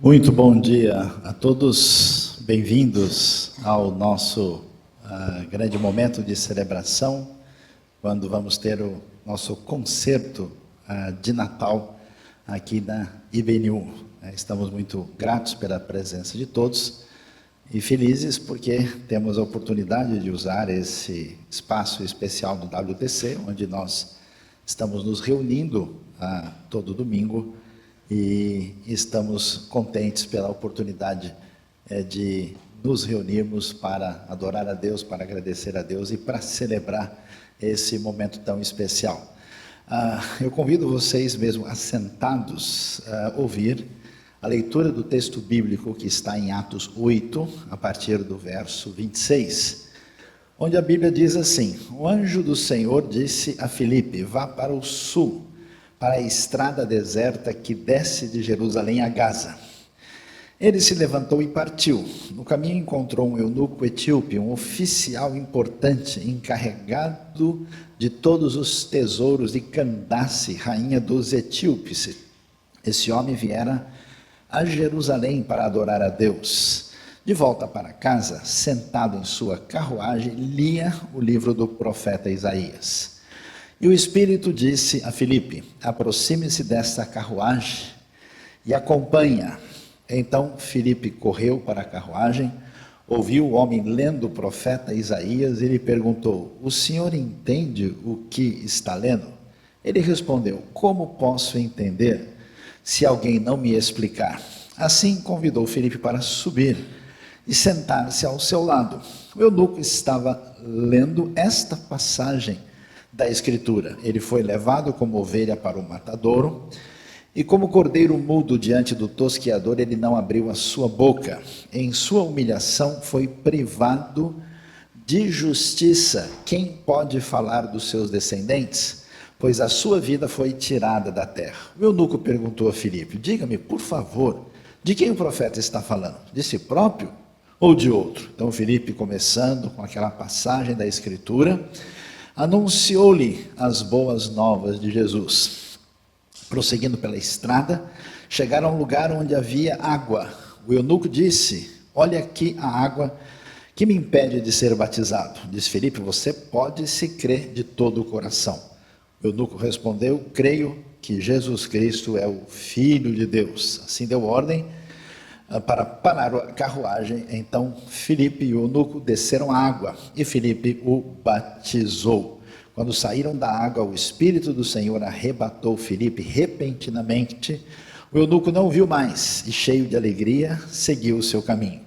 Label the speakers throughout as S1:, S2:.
S1: Muito bom dia a todos, bem-vindos ao nosso grande momento de celebração, quando vamos ter o nosso concerto de Natal aqui na IBNU. Estamos muito gratos pela presença de todos e felizes porque temos a oportunidade de usar esse espaço especial do WTC, onde nós estamos nos reunindo todo domingo, e estamos contentes pela oportunidade de nos reunirmos para adorar a Deus, para agradecer a Deus e para celebrar esse momento tão especial. Eu convido vocês mesmo assentados a ouvir a leitura do texto bíblico que está em Atos 8, a partir do verso 26, onde a Bíblia diz assim: o anjo do Senhor disse a Filipe: vá para o sul, para a estrada deserta que desce de Jerusalém a Gaza. Ele se levantou e partiu. No caminho encontrou um eunuco etíope, um oficial importante, encarregado de todos os tesouros de Candace, rainha dos etíopes. Esse homem viera a Jerusalém para adorar a Deus. De volta para casa, sentado em sua carruagem, lia o livro do profeta Isaías. E o Espírito disse a Filipe: aproxime-se desta carruagem e acompanha. Então Filipe correu para a carruagem, ouviu o homem lendo o profeta Isaías e lhe perguntou: o senhor entende o que está lendo? Ele respondeu: como posso entender se alguém não me explicar? Assim convidou Filipe para subir e sentar-se ao seu lado. O eunuco estava lendo esta passagem da Escritura: ele foi levado como ovelha para o matadouro, e como cordeiro mudo diante do tosqueador, ele não abriu a sua boca. Em sua humilhação foi privado de justiça. Quem pode falar dos seus descendentes? Pois a sua vida foi tirada da terra. O eunuco perguntou a Filipe: diga-me, por favor, de quem o profeta está falando? De si próprio ou de outro? Então Filipe, começando com aquela passagem da Escritura, anunciou-lhe as boas novas de Jesus. Prosseguindo pela estrada, chegaram a um lugar onde havia água. O eunuco disse: olha aqui a água que me impede de ser batizado. Disse Filipe: você pode se crer de todo o coração. O eunuco respondeu: creio que Jesus Cristo é o Filho de Deus. Assim deu ordem para parar a carruagem. Então Filipe e o eunuco desceram a água e Filipe o batizou. Quando saíram da água, o Espírito do Senhor arrebatou Filipe repentinamente. O eunuco não o viu mais e, cheio de alegria, seguiu o seu caminho.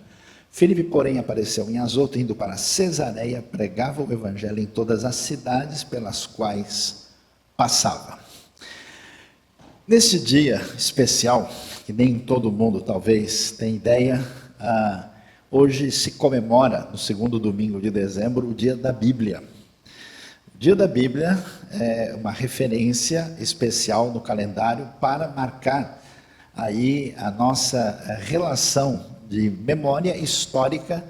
S1: Filipe, porém, apareceu em Azoto, indo para Cesareia, pregava o evangelho em todas as cidades pelas quais passava. Neste dia especial, que nem todo mundo talvez tenha ideia, hoje se comemora, no segundo domingo de dezembro, o Dia da Bíblia. O Dia da Bíblia é uma referência especial no calendário para marcar aí a nossa relação de memória histórica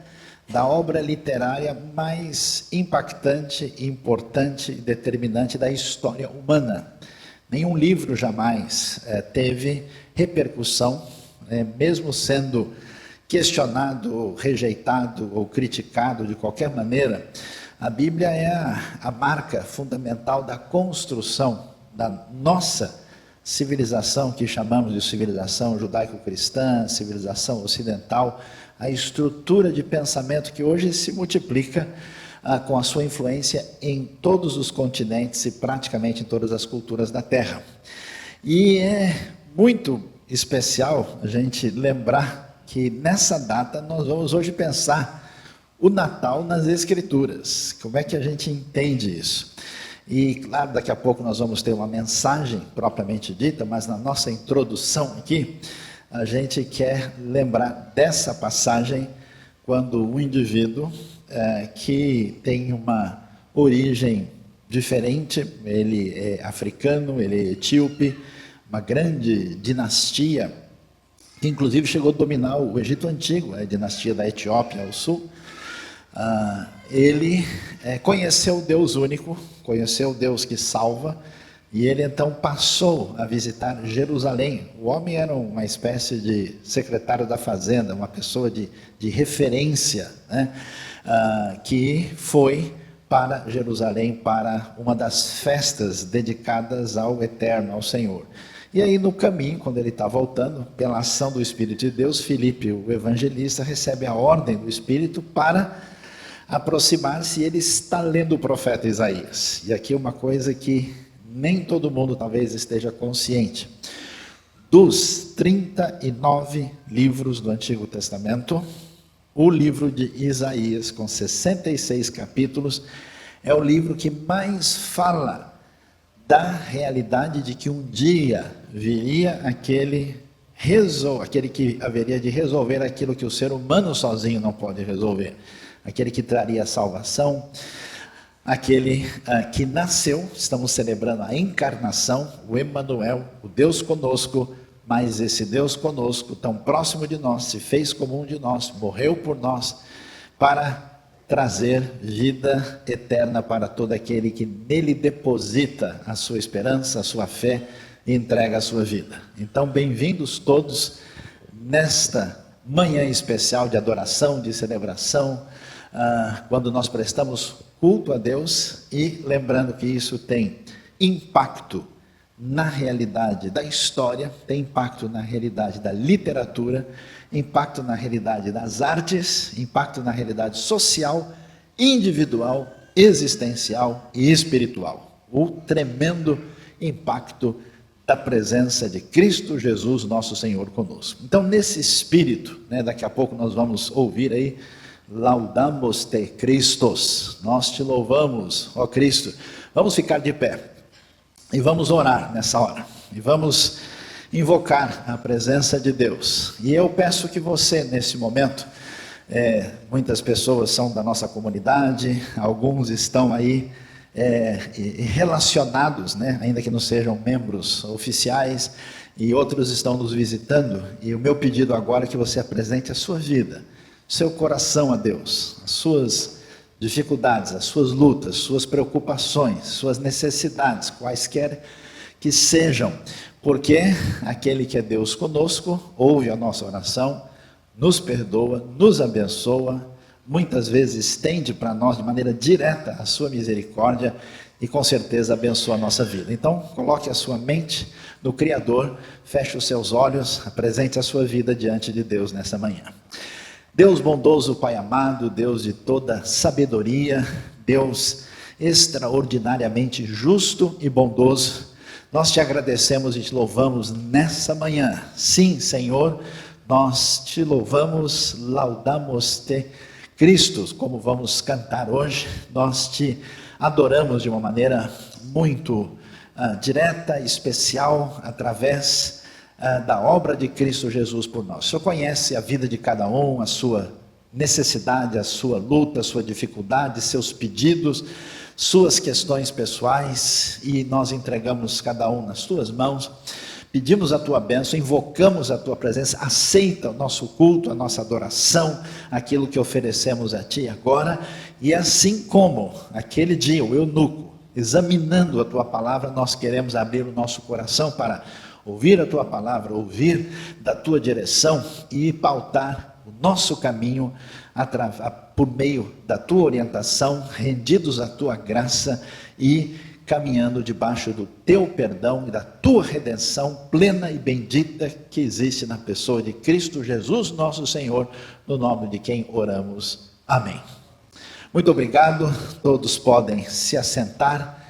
S1: da obra literária mais impactante, importante e determinante da história humana. Nenhum livro jamais teve repercussão, mesmo sendo questionado, rejeitado ou criticado de qualquer maneira. A Bíblia é a marca fundamental da construção da nossa civilização, que chamamos de civilização judaico-cristã, civilização ocidental, a estrutura de pensamento que hoje se multiplica com a sua influência em todos os continentes e praticamente em todas as culturas da Terra. E é muito especial a gente lembrar que nessa data nós vamos hoje pensar o Natal nas Escrituras. Como é que a gente entende isso? E claro, daqui a pouco nós vamos ter uma mensagem propriamente dita, mas na nossa introdução aqui, a gente quer lembrar dessa passagem quando um indivíduo que tem uma origem diferente, ele é africano, ele é etíope, uma grande dinastia, que inclusive chegou a dominar o Egito Antigo, a dinastia da Etiópia ao sul. Ele conheceu o Deus único, conheceu o Deus que salva, E ele então passou a visitar Jerusalém. O homem era uma espécie de secretário da fazenda, uma pessoa de referência, né? Que foi para Jerusalém para uma das festas dedicadas ao Eterno, ao Senhor. E aí no caminho, quando ele está voltando, pela ação do Espírito de Deus, Filipe, o evangelista, recebe a ordem do Espírito para aproximar-se, e ele está lendo o profeta Isaías. E aqui uma coisa que nem todo mundo talvez esteja consciente. Dos 39 livros do Antigo Testamento, o livro de Isaías, com 66 capítulos, é o livro que mais fala da realidade de que um dia viria aquele que haveria de resolver aquilo que o ser humano sozinho não pode resolver. Aquele que traria salvação, aquele que nasceu. Estamos celebrando a encarnação, o Emanuel, o Deus conosco, mas esse Deus conosco, tão próximo de nós, se fez como um de nós, morreu por nós, para trazer vida eterna para todo aquele que nele deposita a sua esperança, a sua fé e entrega a sua vida. Então, bem-vindos todos nesta manhã especial de adoração, de celebração, quando nós prestamos culto a Deus, e lembrando que isso tem impacto na realidade da história, tem impacto na realidade da literatura, impacto na realidade das artes, impacto na realidade social, individual, existencial e espiritual. O tremendo impacto da presença de Cristo Jesus, nosso Senhor, conosco. Então, nesse espírito, daqui a pouco nós vamos ouvir aí, Laudamos te Christos, nós te louvamos, ó Cristo. Vamos ficar de pé e vamos orar nessa hora, e vamos invocar a presença de Deus. E eu peço que você, nesse momento, muitas pessoas são da nossa comunidade, alguns estão aí relacionados, ainda que não sejam membros oficiais, e outros estão nos visitando, e o meu pedido agora é que você apresente a sua vida, seu coração a Deus, as suas dificuldades, as suas lutas, suas preocupações, suas necessidades, quaisquer que sejam, porque aquele que é Deus conosco, ouve a nossa oração, nos perdoa, nos abençoa, muitas vezes estende para nós de maneira direta a sua misericórdia e com certeza abençoa a nossa vida. Então, coloque a sua mente no Criador, feche os seus olhos, apresente a sua vida diante de Deus nessa manhã. Deus bondoso, Pai amado, Deus de toda sabedoria, Deus extraordinariamente justo e bondoso, nós te agradecemos e te louvamos nessa manhã. Sim, Senhor, nós te louvamos, laudamos-te, Cristo, como vamos cantar hoje, nós te adoramos de uma maneira muito direta, especial, através da obra de Cristo Jesus por nós. O Senhor conhece a vida de cada um, a sua necessidade, a sua luta, a sua dificuldade, seus pedidos, suas questões pessoais, e nós entregamos cada um nas tuas mãos, pedimos a tua bênção, invocamos a tua presença, aceita o nosso culto, a nossa adoração, aquilo que oferecemos a ti agora, e assim como aquele dia o eunuco, examinando a tua palavra, nós queremos abrir o nosso coração para ouvir a tua palavra, ouvir da tua direção e pautar o nosso caminho por meio da tua orientação, rendidos à tua graça e caminhando debaixo do teu perdão e da tua redenção plena e bendita que existe na pessoa de Cristo Jesus, nosso Senhor, no nome de quem oramos. Amém. Muito obrigado, todos podem se assentar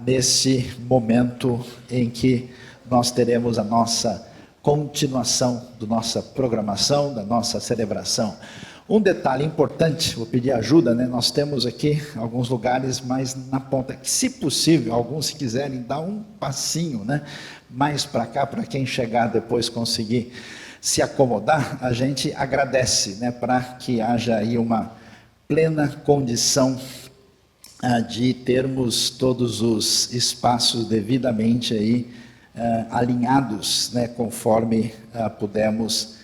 S1: nesse momento em que nós teremos a nossa continuação da nossa programação, da nossa celebração. Um detalhe importante, vou pedir ajuda, nós temos aqui alguns lugares mais na ponta, que se possível, alguns se quiserem dar um passinho, mais para cá, para quem chegar depois conseguir se acomodar, a gente agradece, para que haja aí uma plena condição de termos todos os espaços devidamente aí alinhados, conforme pudemos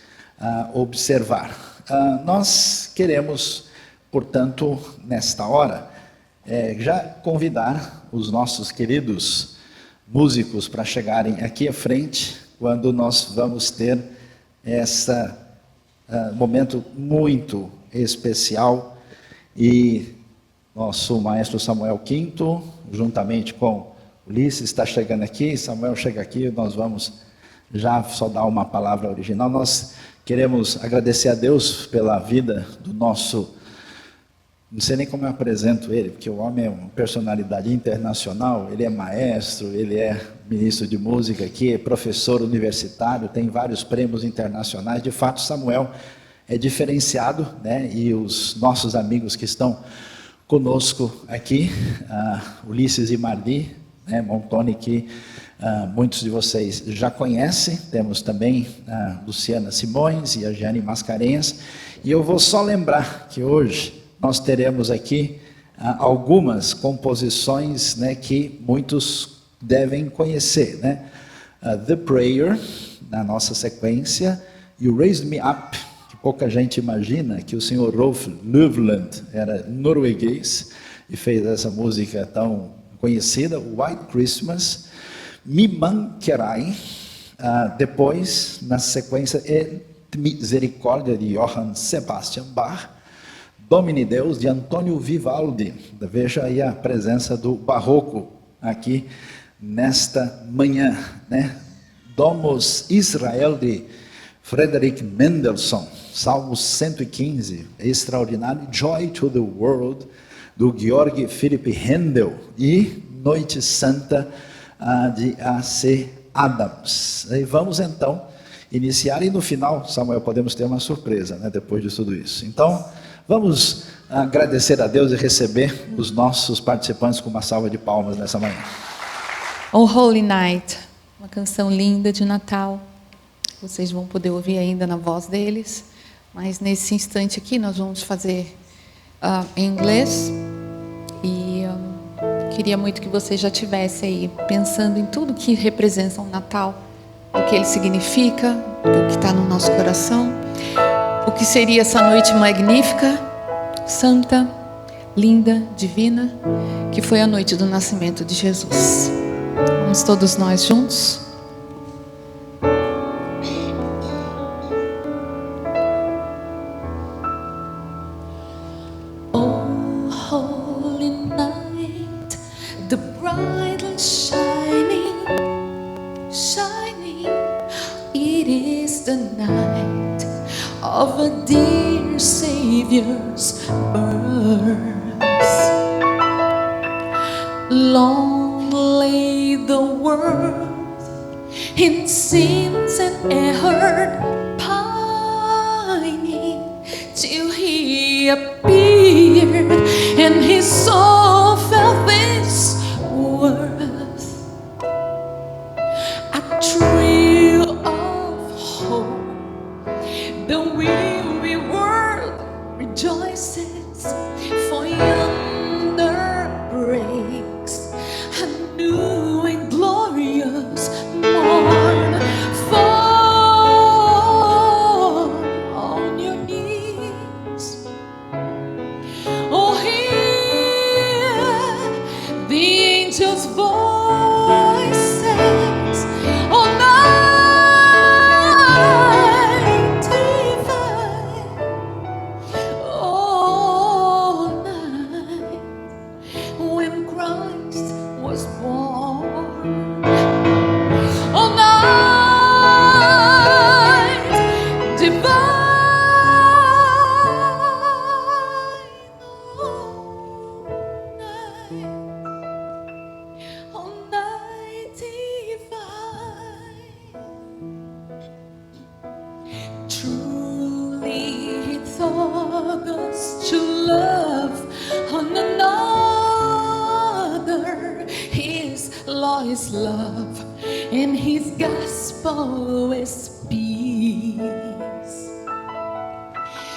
S1: observar. Nós queremos, portanto, nesta hora, já convidar os nossos queridos músicos para chegarem aqui à frente, quando nós vamos ter esse momento muito especial. E nosso maestro Samuel Quinto, juntamente com Ulisses, está chegando aqui. Samuel chega aqui, nós vamos já só dar uma palavra original. Nós queremos agradecer a Deus pela vida do nosso... Não sei nem como eu apresento ele, porque o homem é uma personalidade internacional, ele é maestro, ele é ministro de música aqui, é professor universitário, tem vários prêmios internacionais. De fato, Samuel é diferenciado, né? E os nossos amigos que estão conosco aqui, Ulisses e Marli, né? Montoni, que muitos de vocês já conhecem. Temos também a Luciana Simões e a Jeane Mascarenhas. E eu vou só lembrar que hoje nós teremos aqui algumas composições, né, que muitos devem conhecer, né? The Prayer, na nossa sequência, You Raised Me Up, que pouca gente imagina que o senhor Rolf Løvland era norueguês e fez essa música tão conhecida, White Christmas, Miman Kerai, depois, na sequência, Et Misericórdia, de Johann Sebastian Bach, Domine Deus, de Antônio Vivaldi. Veja aí a presença do barroco aqui nesta manhã, né? Domus Israel, de Frederick Mendelssohn, Salmo 115, extraordinário. Joy to the World, do Georg Philipp Händel, e Noite Santa, de A.C. Adams. E vamos então iniciar, e no final, Samuel, podemos ter uma surpresa, né, depois de tudo isso. Então, vamos agradecer a Deus e receber os nossos participantes com uma salva de palmas nessa manhã.
S2: Oh Holy Night, uma canção linda de Natal. Vocês vão poder ouvir ainda na voz deles, mas nesse instante aqui nós vamos fazer em inglês. E queria muito que você já estivesse aí pensando em tudo que representa o Natal, o que ele significa, o que está no nosso coração. O que seria essa noite magnífica, santa, linda, divina, que foi a noite do nascimento de Jesus. Vamos todos nós juntos? Oh, holy night, the bright and shining, shining, it is the night of a dear Savior's birth. Long lay the world in sins and error pining, till He appeared and His soul felt this worth. A thrill of hope, the weary world rejoices, for yonder breaks a new and glorious morn. Fall on your knees, oh, hear the angels' voices, oh, night divine, oh, night when Christ was born, oh, night divine, oh, night divine. Truly He taught us to love one another. His law is love, and His gospel is peace.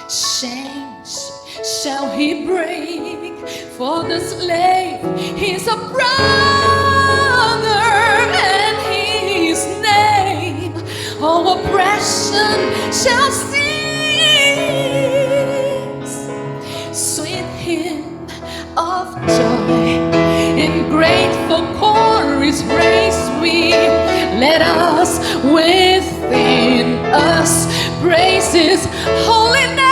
S2: Chains shall He break, for the slave is a brother, and His name all oppression shall cease. Sweet hymn of joy, in grateful chorus raise we let us within us praise His holy name.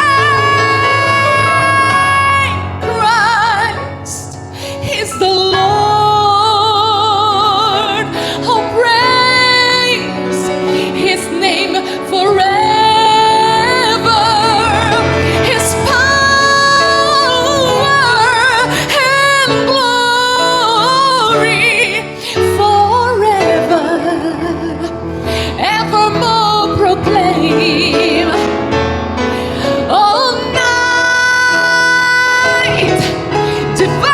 S2: Christ is the Lord. Oh, praise His name forever. His power and glory forever, evermore proclaim. All night divine,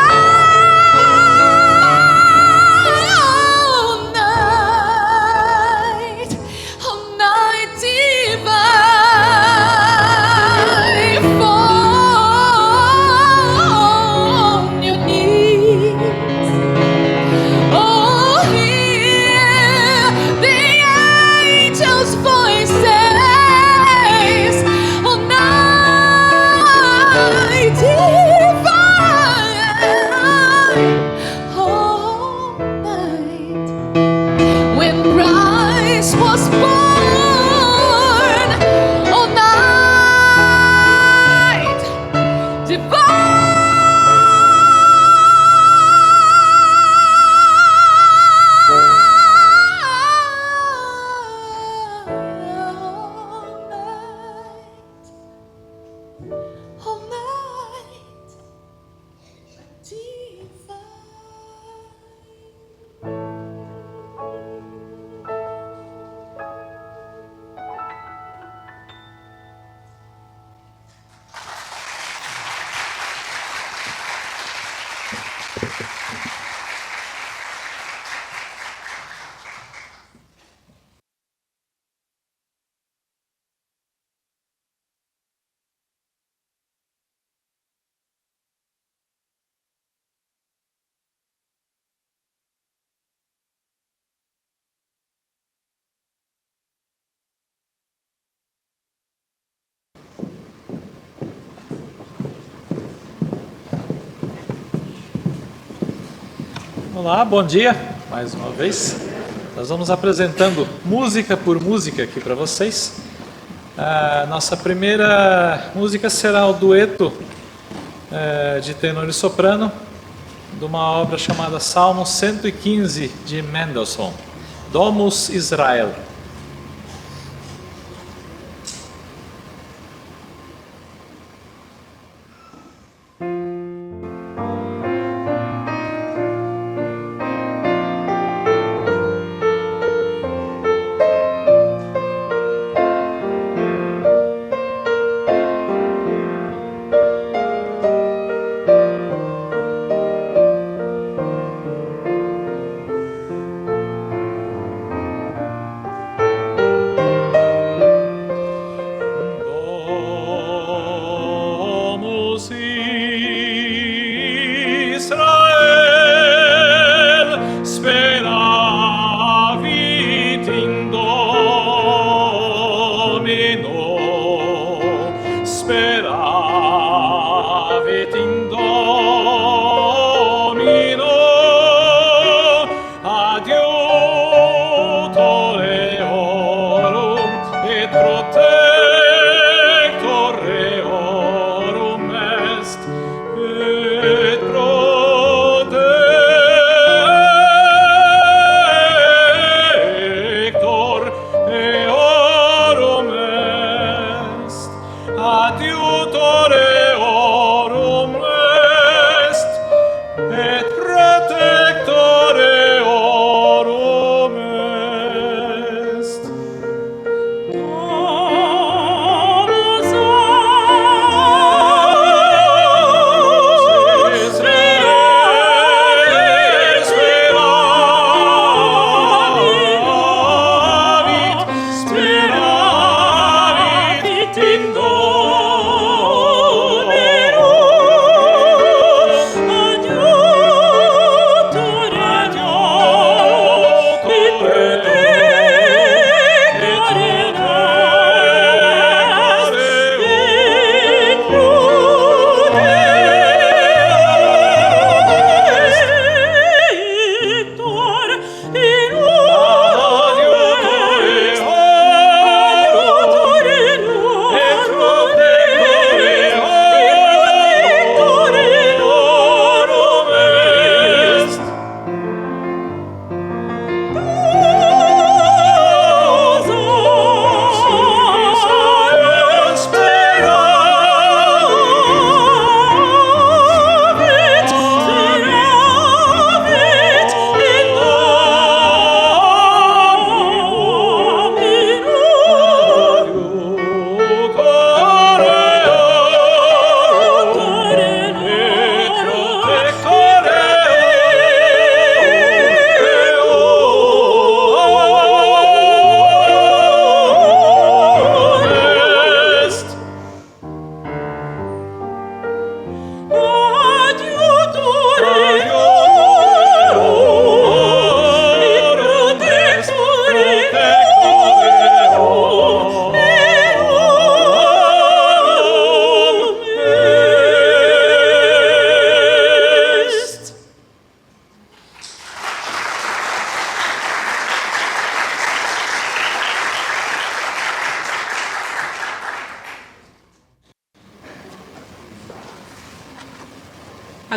S2: all night divine, fall on your knees. Oh, hear the angels' voices. All night divine, all night. When Christ was born, all night all night divine.
S3: Olá, bom dia, mais uma vez. Nós vamos apresentando música por música aqui para vocês. A nossa primeira música será o dueto de tenor e soprano de uma obra chamada Salmo 115 de Mendelssohn, Domus Israel.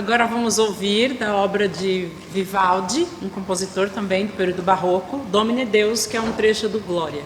S4: Agora vamos ouvir da obra de Vivaldi, um compositor também do período barroco, Domine Deus, que é um trecho do Glória.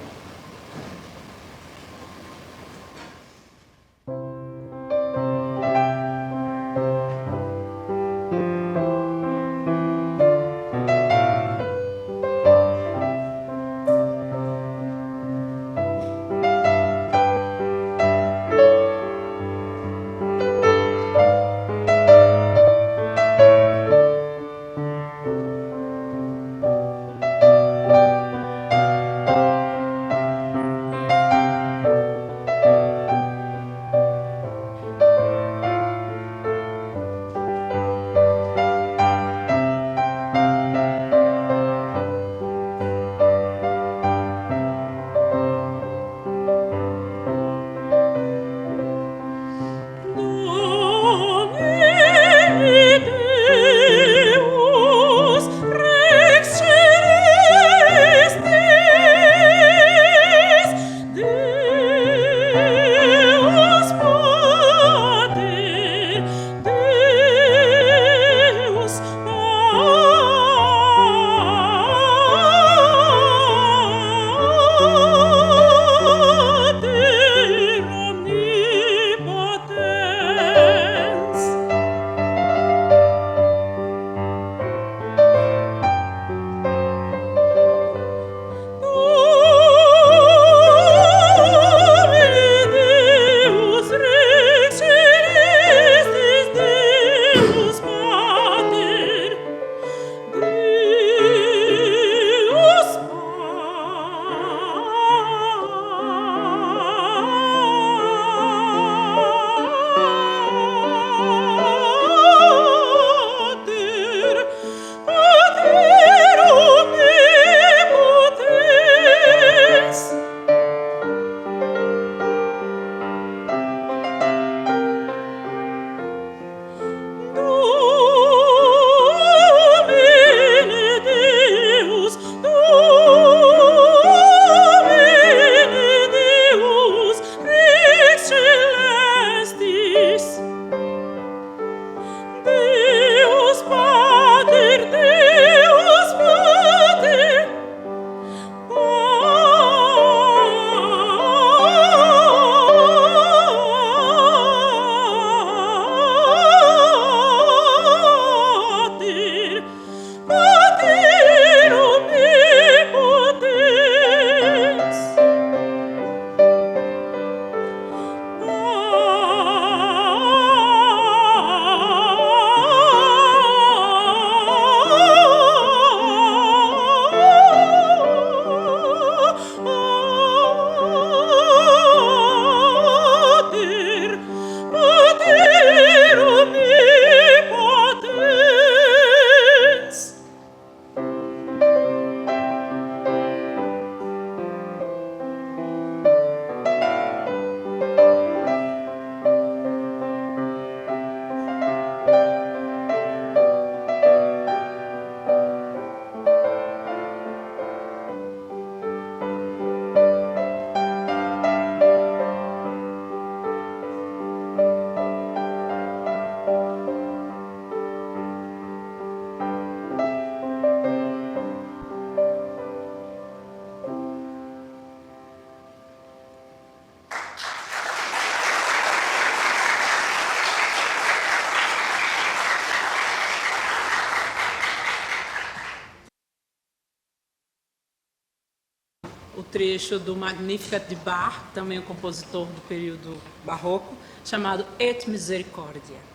S4: O trecho do Magnificat de Bach, também um compositor do período barroco, chamado Et Misericordia.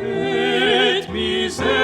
S5: Et misericordia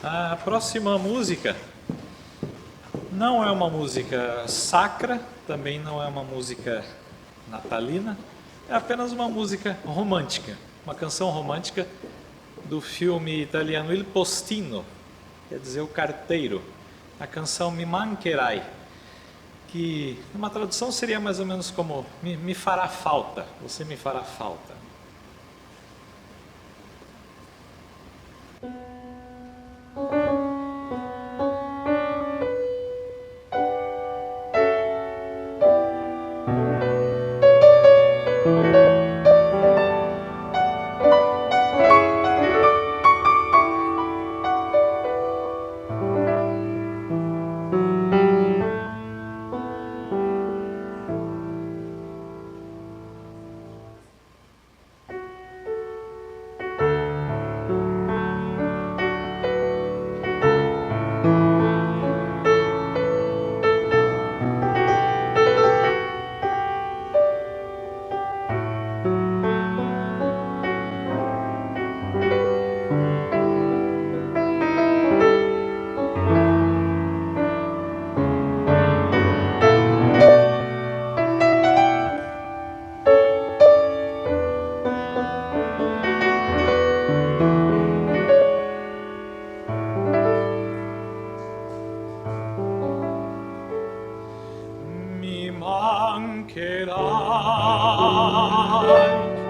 S3: A próxima música não é uma música sacra, também não é uma música natalina, é apenas uma música romântica, uma canção romântica do filme italiano Il Postino, quer dizer o carteiro, a canção Mi Mancherai, que numa tradução seria mais ou menos como me fará falta, você me fará falta.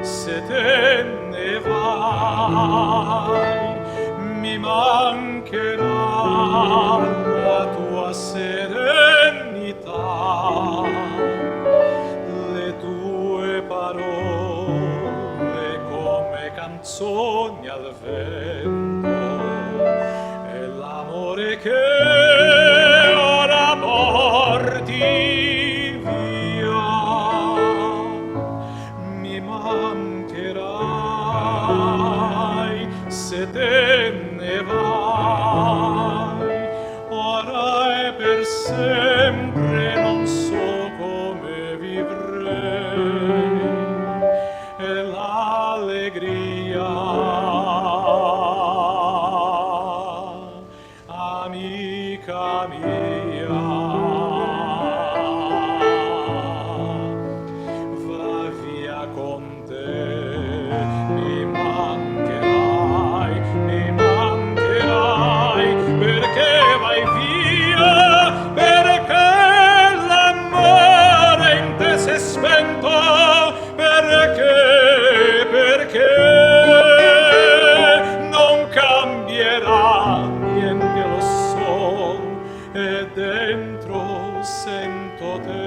S3: Se te ne vai, mi mancherà la tua serenità, le tue parole come canzoni al vento, e l'amore che ora porti se te ne vai, ora e per sempre non so come vivrei, e l'allegria, amica mia, va via con te, mi mancherai, perché vai via, perché l'amore in te si è spento, perché non cambierà niente, lo so, e dentro sento te.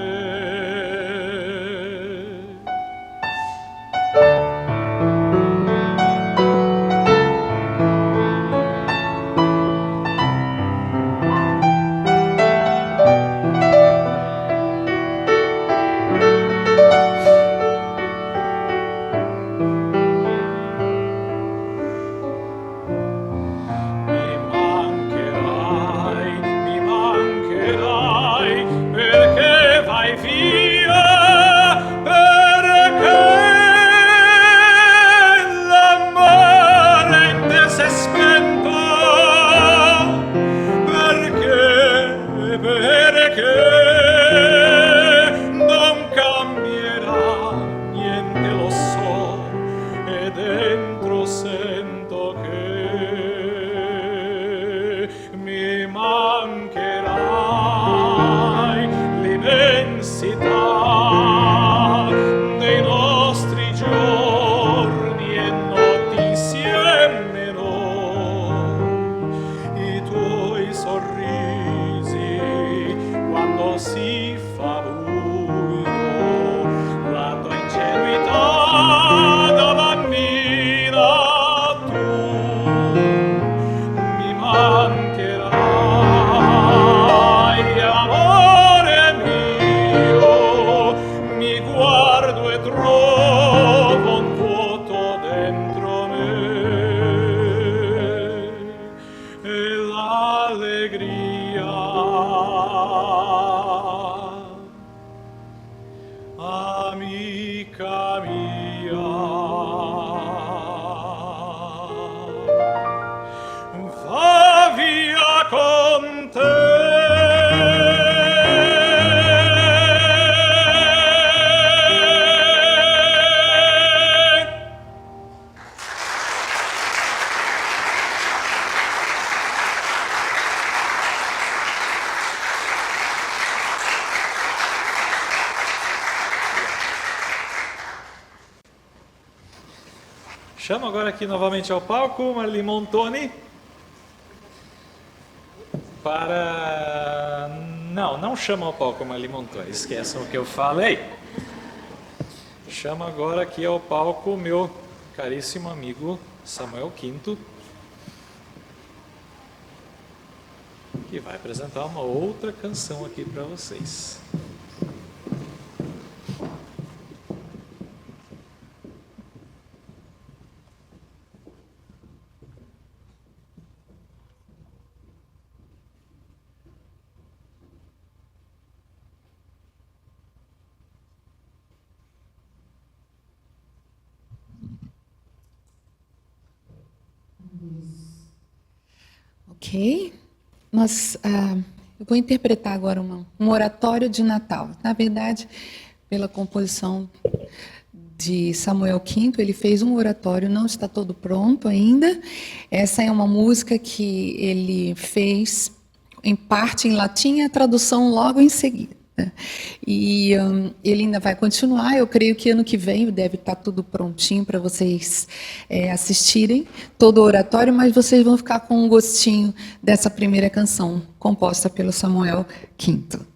S3: La tua ingenuità da bambina tu Chamo agora aqui novamente ao palco Marli Montoni para... Não chamo ao palco Marli Montoni, esqueçam o que eu falei. Chamo agora aqui ao palco meu caríssimo amigo Samuel Quinto, que vai apresentar uma outra canção aqui para vocês.
S2: Ok. Eu vou interpretar agora um oratório de Natal. Na verdade, pela composição de Samuel Quinto, ele fez um oratório, não está todo pronto ainda. Essa é uma música que ele fez, em parte em latim, a tradução logo em seguida. E ele ainda vai continuar. Eu creio que ano que vem deve estar tudo prontinho para vocês assistirem todo o oratório, mas vocês vão ficar com um gostinho dessa primeira canção composta pelo Samuel Quinto.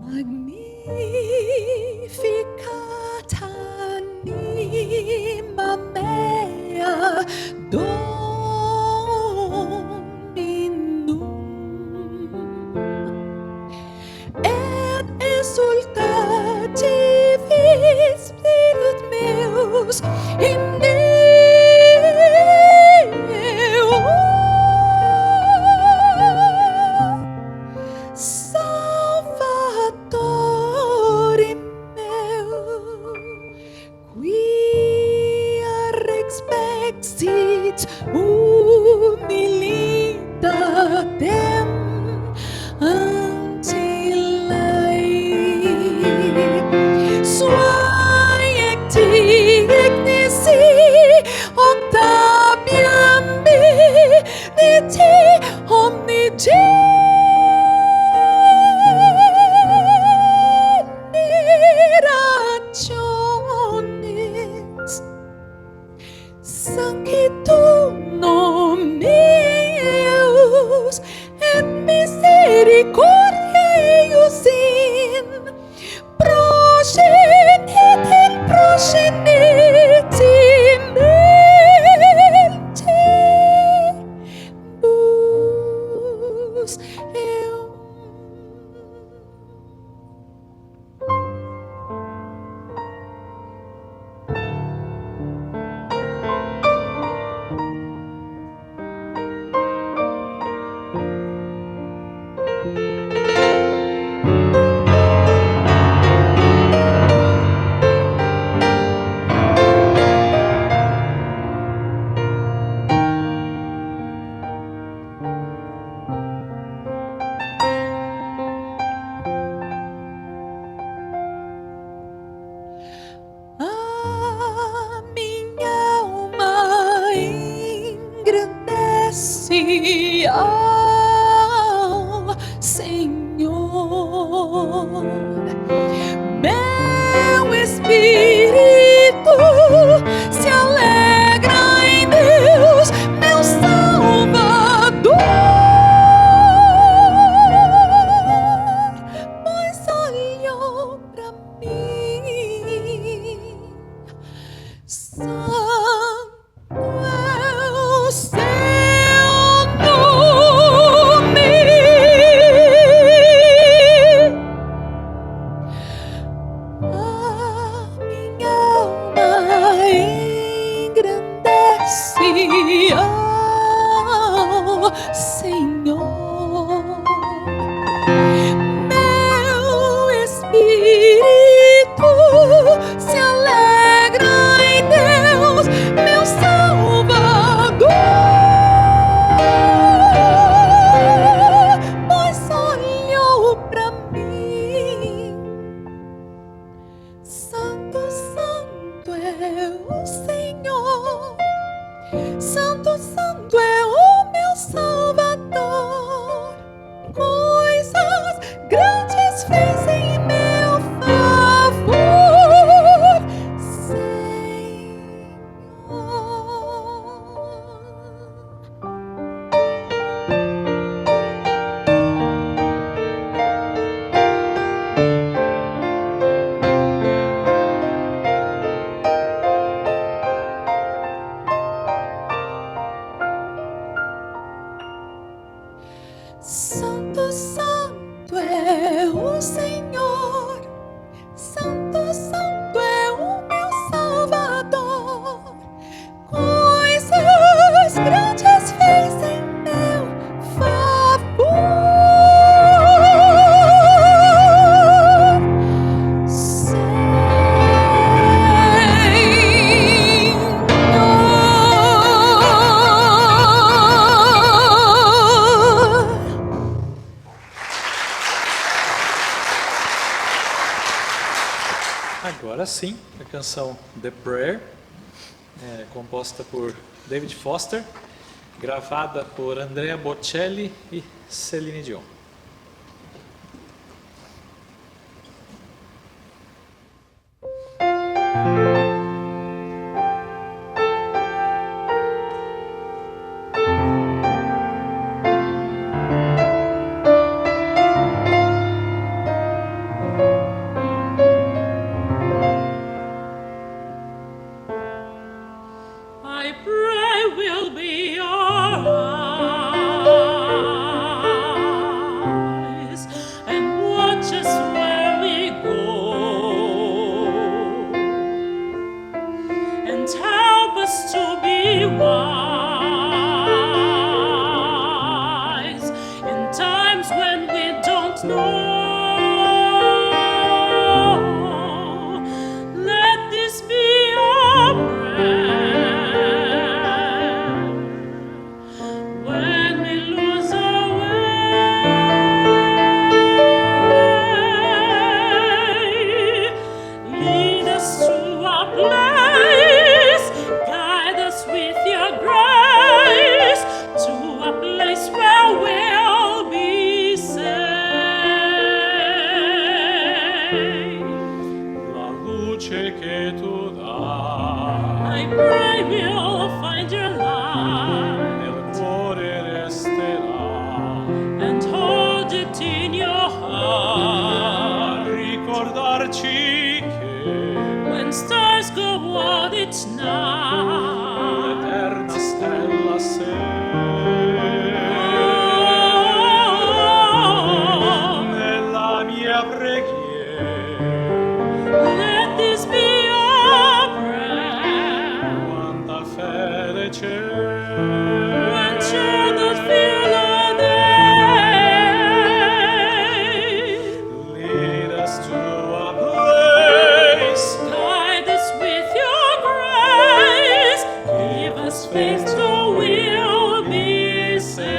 S2: Magnificat anima mea Dominum, et exultatis spirit meus in Deo. Salvatori meu, quia rexpexit humilitatem antillae, suae ecti ignisi octaviam beniti generationis, sanctitum nomeus et misericordia eius in progenitem progenitibus eum. A minha alma engrandece ao Senhor, meu espírito se alegra em Deus, meu Salvador, pois olhou para mim. Santo é o seu nome. é o Senhor, Santo, Santo é o meu Salvador. Coisas grandes fez em meu favor.
S3: Agora sim, a canção The Prayer, composta por David Foster, gravada por Andrea Bocelli e Celine Dion.
S4: I pray we'll be your eyes and watch us where we go, and help us to be wise in times when we don't know. Let this be our prayer when we lose our way. Lead us to a place, guide us with your grace, to a place where we'll be safe.
S3: La luce che tu dai
S4: I pray we'll find your light
S3: nel cuore resterà,
S4: and hold it in your
S3: a
S4: heart.
S3: ricordarci che
S4: When stars go out each night,
S3: l'eterna stella sei.
S4: oh,
S3: Nella mia preghiera,
S4: let this be your prayer.
S3: quanta fede c'è.
S4: When shadows fill the day,
S3: Lead us to a place,
S4: guide us with your grace, give us faith so we'll be safe.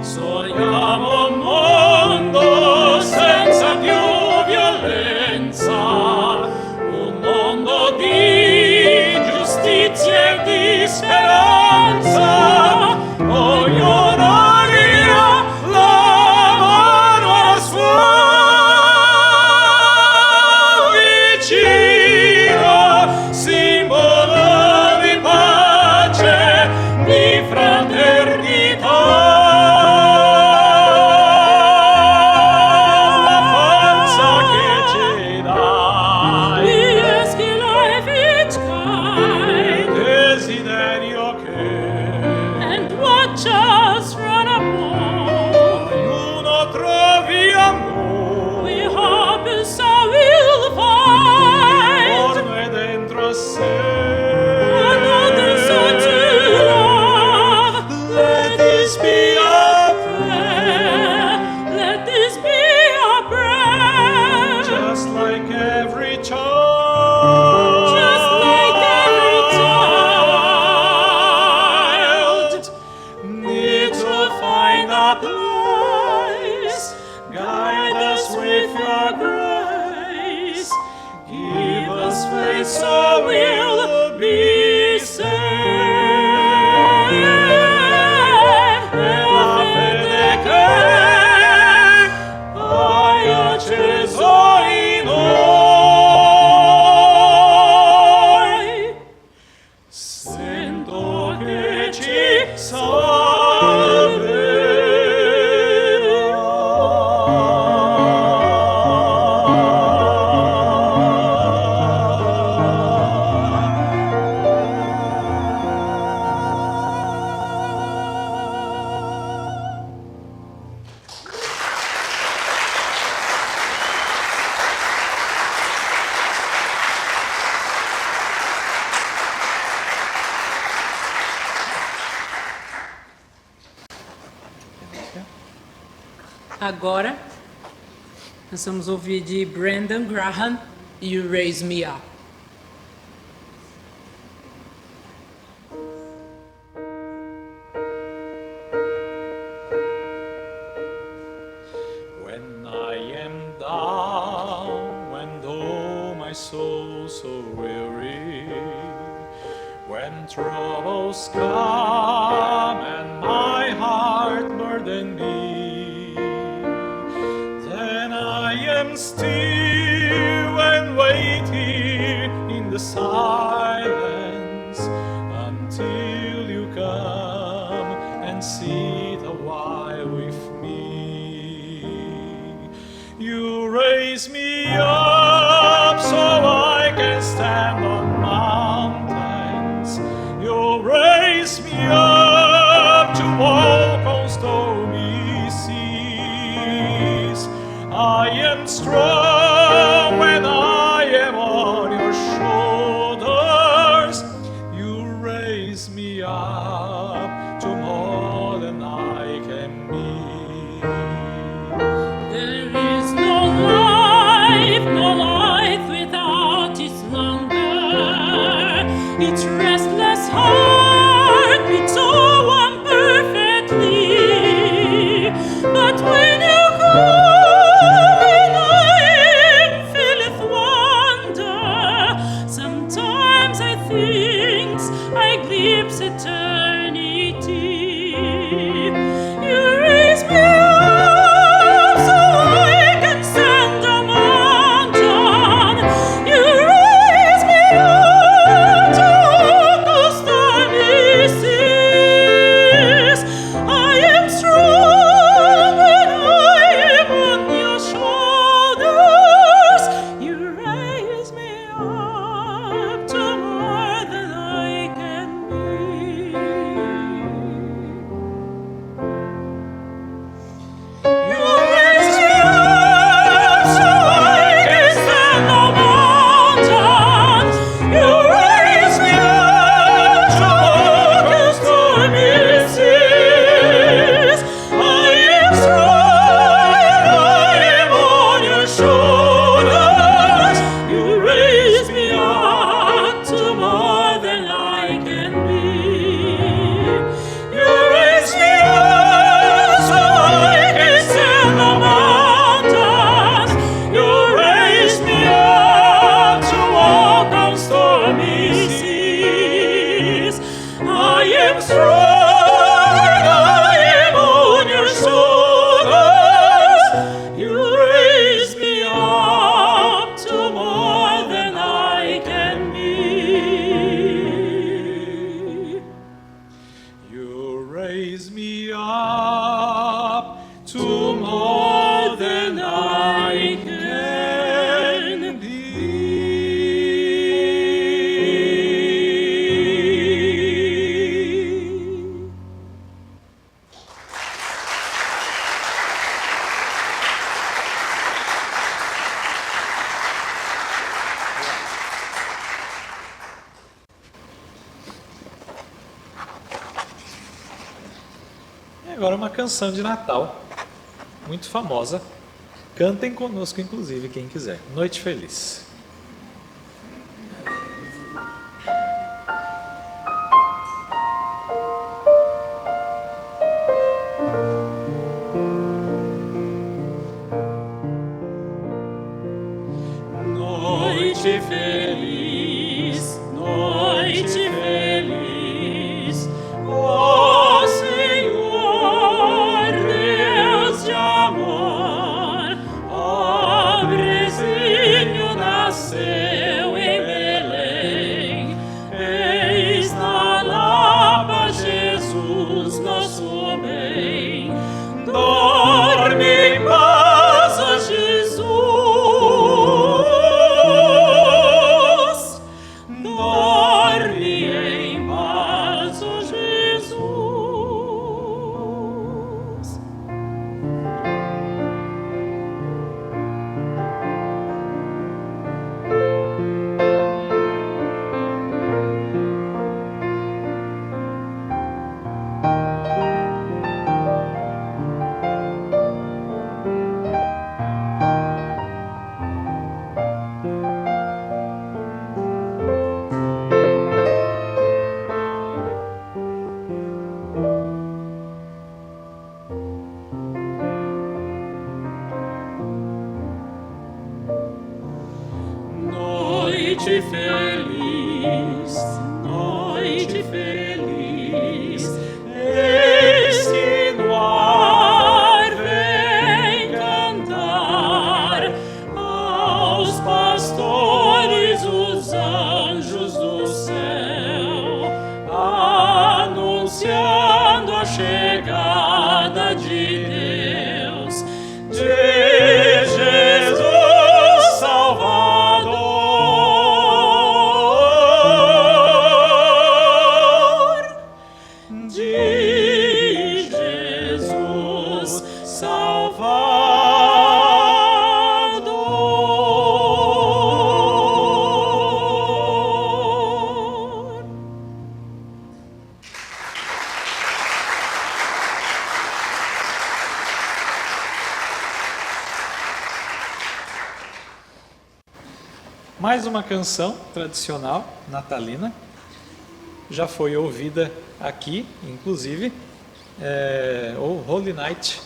S3: sogniamo un mondo senza più violenza, un mondo di giustizia e di speranza. Ognuno dia la mano al suo vicino, simbolo di pace, di fraternità. La forza che ci dai,
S4: We ask in life each kind,
S3: desiderio che
S4: and watch us run upon.
S3: ognuno trovi amore,
S4: We hope and so we'll find
S3: orme dentro a sé.
S4: another soul to love. Let this be our prayer. Let this be our prayer.
S3: Just like every child,
S4: Just like every child,
S3: need to find a place. Guide us with your grace. Give us faith so we'll be safe. Nella fede che hai acceso in noi, sento che ci salverà.
S4: Agora, nós vamos ouvir de Brandon Graham, You Raise Me Up.
S3: When I am down, when though my soul so weary, when troubles come and my heart burden me, then I am still and wait here in the silence until you come and sit a while with me. You raise me up so I can stand on mountains. You raise me up to walk on stormy seas. I am strong when I am on your shoulders. You raise me up to more than I can be.
S4: There is no life without its hunger. Its restless heart beats so imperfectly. But when you come and I filleth wonder, sometimes I think I glimpse eternity. You raise me up so I can stand a mountain. You raise me up to walk on stormy seas. I am strong when I am on your shoulders. You raise me up to more than I can be. You raise me up so I can stand on mountains. You raise me up to walk on stormy seas. I am strong and I am on your shoulders. You raise me up to more than I can be. You raise me up so I can stand on mountains. You raise me up to walk on stormy seas. I am strong and I am on your shoulders. You raise me up to more than I can be. You raise me up to more than I can be. E agora uma canção de Natal, muito famosa. Cantem conosco, inclusive, quem quiser. Noite Feliz. Noite feliz, noite feliz, ó Senhor, Deus de amor, pobrezinho na feliz, noite feliz. Eis que no ar vem cantar aos pastores os anjos do céu, anunciando a chegada de Deus, de Jesus Salvador, de Jesus Salvador.
S3: Mais uma canção tradicional natalina, já foi ouvida aqui, inclusive, o Holy Night.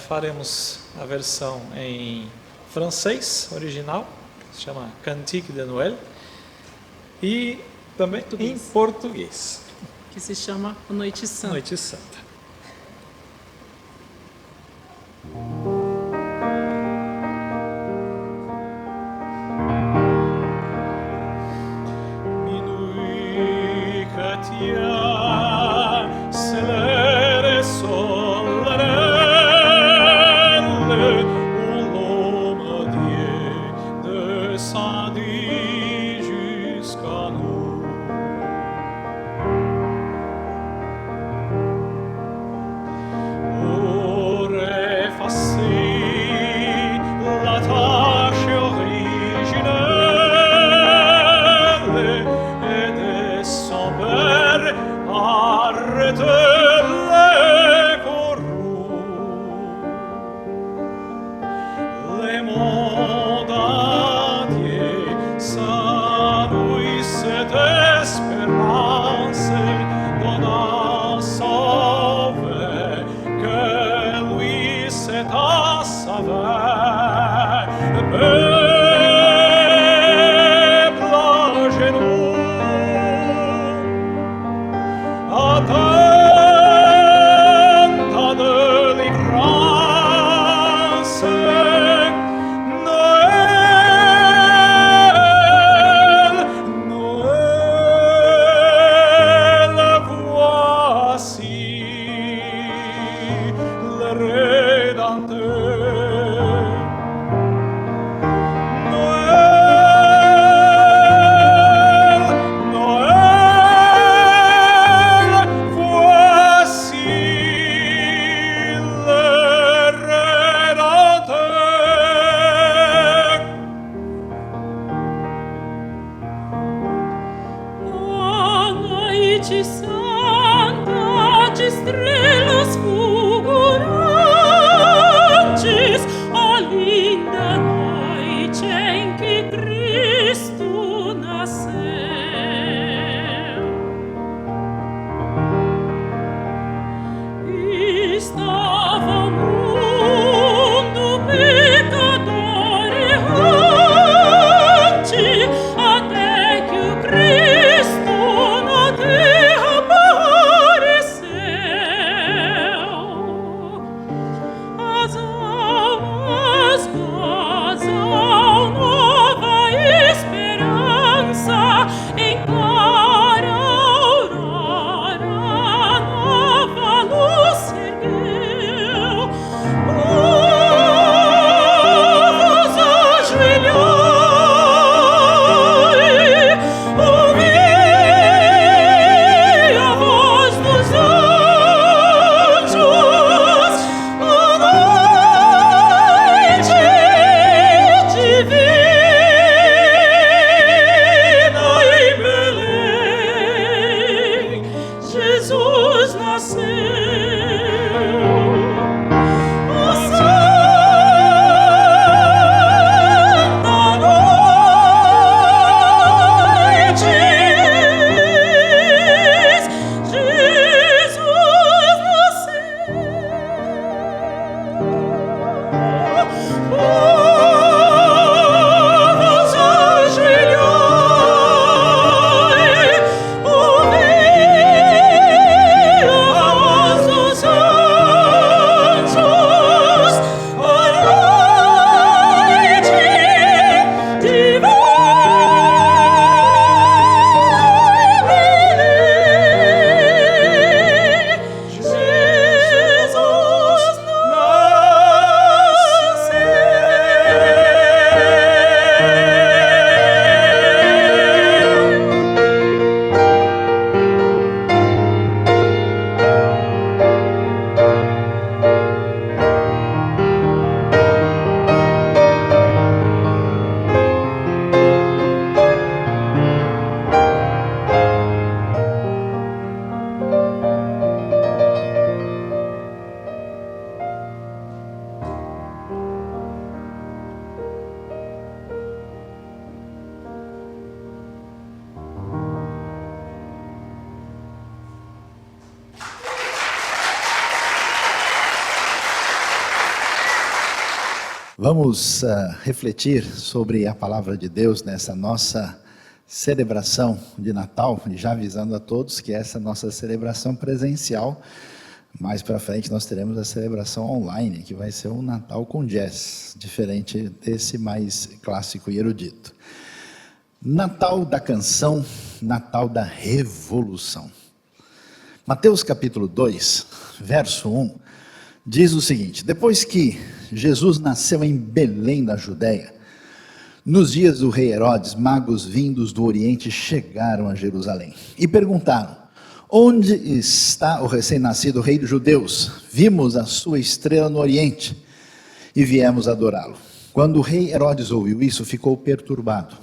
S3: Faremos a versão em francês original, se chama Cantique de Noël, e também em português,
S5: que se chama Noite Santa.
S3: Noite Santa.
S4: Minuit chrétien, célèbre solennel, où l'homme Dieu descendit jusqu'à nous. Pour effacer la tâche originelle et de son père arrêter les corrompus. Le monde entier s'annonce cette espérance donnant sauvé que lui c'est à savoir. Peuple à genoux, attends de délivrance. Noël, Noël, voici le Rédempteur. Noël, Noël, voici le Rédempteur.
S5: Noite santa de estrelas fulgurantes, ó linda noite em que Cristo nasceu. Estava o mundo pecador errante, até que o Cristo na terra apareceu. As almas gozam nova esperança, em clara aurora nova luz se ergueu.
S1: Vamos refletir sobre a palavra de Deus nessa nossa celebração de Natal, e já avisando a todos que essa é a nossa celebração presencial. Mais para frente nós teremos a celebração online, que vai ser um Natal com jazz, diferente desse mais clássico e erudito. Natal da canção, Natal da revolução. Mateus capítulo 2, verso 1, diz o seguinte: depois que Jesus nasceu em Belém da Judéia, nos dias do rei Herodes, magos vindos do Oriente chegaram a Jerusalém e perguntaram: onde está o recém-nascido rei dos judeus? Vimos a sua estrela no Oriente e viemos adorá-lo. Quando o rei Herodes ouviu isso, ficou perturbado.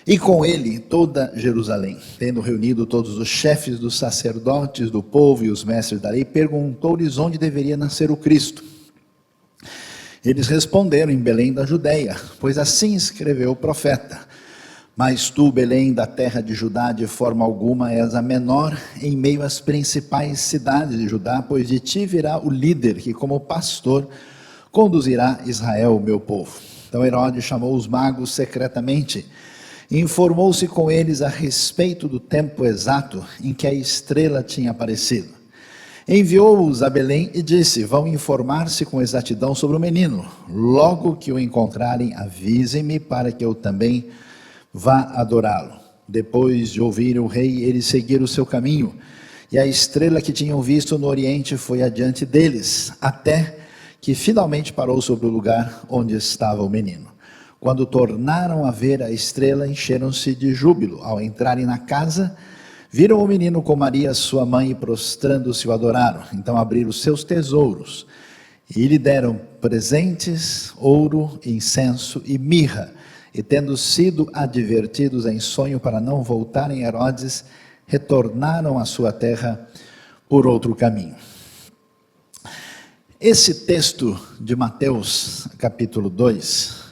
S1: E com ele toda Jerusalém, tendo reunido todos os chefes dos sacerdotes do povo e os mestres da lei, perguntou-lhes onde deveria nascer o Cristo. Eles responderam: em Belém da Judéia, pois assim escreveu o profeta: mas tu, Belém, da terra de Judá, de forma alguma és a menor em meio às principais cidades de Judá, pois de ti virá o líder que, como pastor, conduzirá Israel, o meu povo. Então Herodes chamou os magos secretamente e informou-se com eles a respeito do tempo exato em que a estrela tinha aparecido. Enviou-os a Belém e disse: vão informar-se com exatidão sobre o menino. Logo que o encontrarem, avisem-me para que eu também vá adorá-lo. Depois de ouvir o rei, eles seguiram o seu caminho, e a estrela que tinham visto no Oriente foi adiante deles, até que finalmente parou sobre o lugar onde estava o menino. Quando tornaram a ver a estrela, encheram-se de júbilo. Ao entrarem na casa, viram o menino com Maria, sua mãe, e prostrando-se o adoraram. Então abriram os seus tesouros e lhe deram presentes, ouro, incenso e mirra. E tendo sido advertidos em sonho para não voltarem a Herodes, retornaram à sua terra por outro caminho. Esse texto de Mateus capítulo 2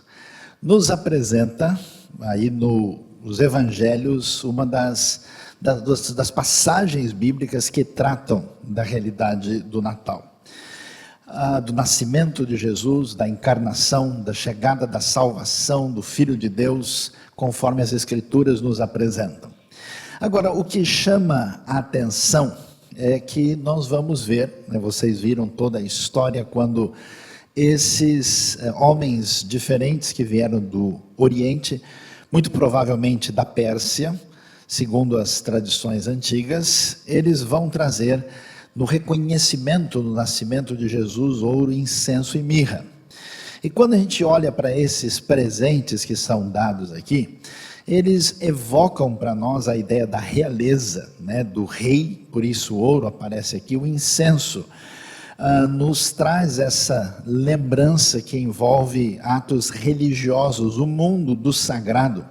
S1: nos apresenta aí nos evangelhos uma das passagens bíblicas que tratam da realidade do Natal. Do nascimento de Jesus, da encarnação, da chegada da salvação do Filho de Deus, conforme as Escrituras nos apresentam. Agora, o que chama a atenção é que nós vamos ver, vocês viram toda a história quando esses homens diferentes que vieram do Oriente, muito provavelmente da Pérsia, segundo as tradições antigas, eles vão trazer no reconhecimento do nascimento de Jesus, ouro, incenso e mirra. E quando a gente olha para esses presentes que são dados aqui, eles evocam para nós a ideia da realeza, do rei, por isso o ouro aparece aqui, o incenso nos traz essa lembrança que envolve atos religiosos, o mundo do sagrado,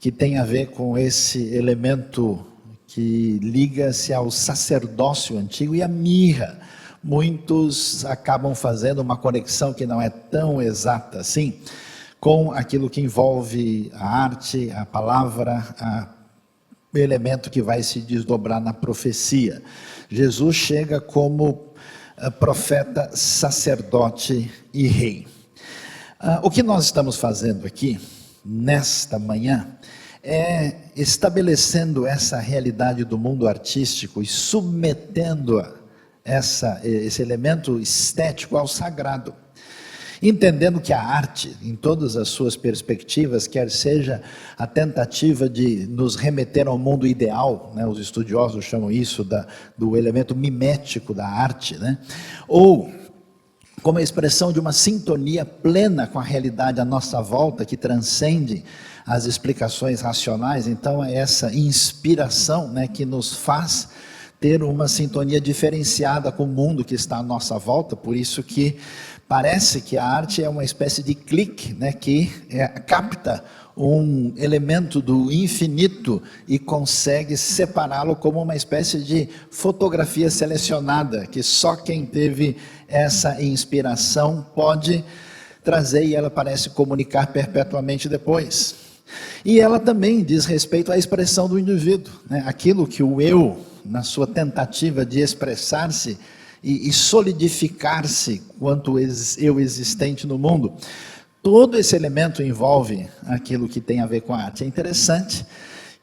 S1: que tem a ver com esse elemento que liga-se ao sacerdócio antigo, e a mirra. Muitos acabam fazendo uma conexão que não é tão exata assim, com aquilo que envolve a arte, a palavra, o elemento que vai se desdobrar na profecia. Jesus chega como profeta, sacerdote e rei. O que nós estamos fazendo aqui, nesta manhã, é estabelecendo essa realidade do mundo artístico e submetendo esse elemento estético ao sagrado. Entendendo que a arte, em todas as suas perspectivas, quer seja a tentativa de nos remeter ao mundo ideal, os estudiosos chamam isso do elemento mimético da arte, ou como a expressão de uma sintonia plena com a realidade à nossa volta, que transcende as explicações racionais. Então é essa inspiração que nos faz ter uma sintonia diferenciada com o mundo que está à nossa volta. Por isso que parece que a arte é uma espécie de clique, que capta um elemento do infinito e consegue separá-lo como uma espécie de fotografia selecionada, que só quem teve essa inspiração pode trazer, e ela parece comunicar perpetuamente depois. E ela também diz respeito à expressão do indivíduo, aquilo que o eu, na sua tentativa de expressar-se, e solidificar-se quanto eu existente no mundo. Todo esse elemento envolve aquilo que tem a ver com a arte. É interessante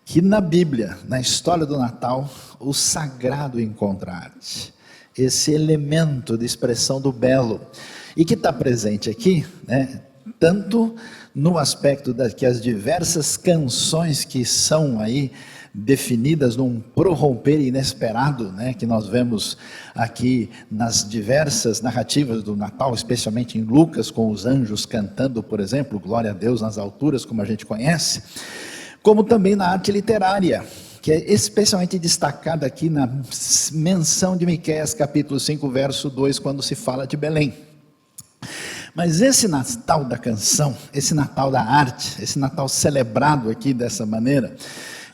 S1: que na Bíblia, na história do Natal, o sagrado encontra a arte. Esse elemento de expressão do belo. E que está presente aqui, né, tanto no aspecto que as diversas canções que são aí definidas num prorromper inesperado, né, que nós vemos aqui nas diversas narrativas do Natal, especialmente em Lucas, com os anjos cantando, por exemplo, Glória a Deus nas alturas, como a gente conhece, como também na arte literária, que é especialmente destacada aqui na menção de Miqueias, capítulo 5, verso 2, quando se fala de Belém. Mas esse Natal da canção, esse Natal da arte, esse Natal celebrado aqui dessa maneira,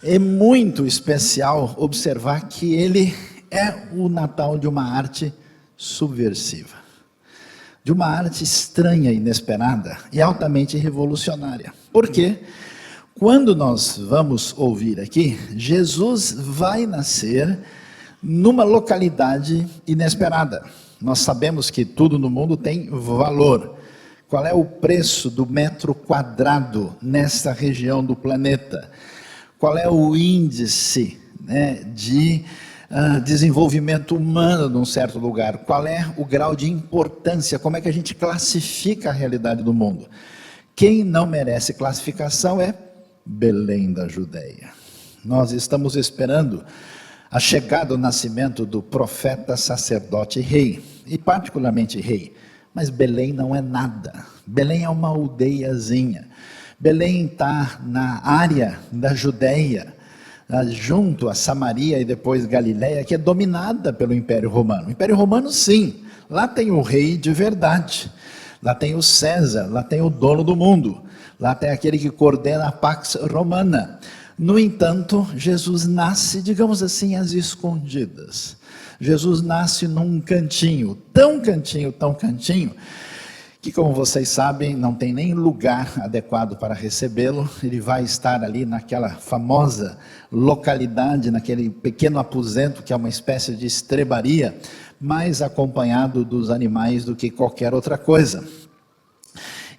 S1: é muito especial observar que ele é o Natal de uma arte subversiva, de uma arte estranha, inesperada e altamente revolucionária. Por quê? Quando nós vamos ouvir aqui, Jesus vai nascer numa localidade inesperada. Nós sabemos que tudo no mundo tem valor. Qual é o preço do metro quadrado nesta região do planeta? Qual é o índice, né, de desenvolvimento humano num certo lugar? Qual é o grau de importância? Como é que a gente classifica a realidade do mundo? Quem não merece classificação é Belém da Judeia. Nós estamos esperando a chegada, o nascimento do profeta, sacerdote e rei, e particularmente rei. Mas Belém não é nada. Belém é uma aldeiazinha. Belém está na área da Judeia, junto a Samaria e depois Galiléia, que é dominada pelo Império Romano. O Império Romano, sim, lá tem o rei de verdade, lá tem o César, lá tem o dono do mundo, lá tem aquele que coordena a Pax Romana. No entanto, Jesus nasce, digamos assim, às escondidas. Jesus nasce num cantinho, tão cantinho, que, como vocês sabem, não tem nem lugar adequado para recebê-lo. Ele vai estar ali naquela famosa localidade, naquele pequeno aposento, que é uma espécie de estrebaria, mais acompanhado dos animais do que qualquer outra coisa.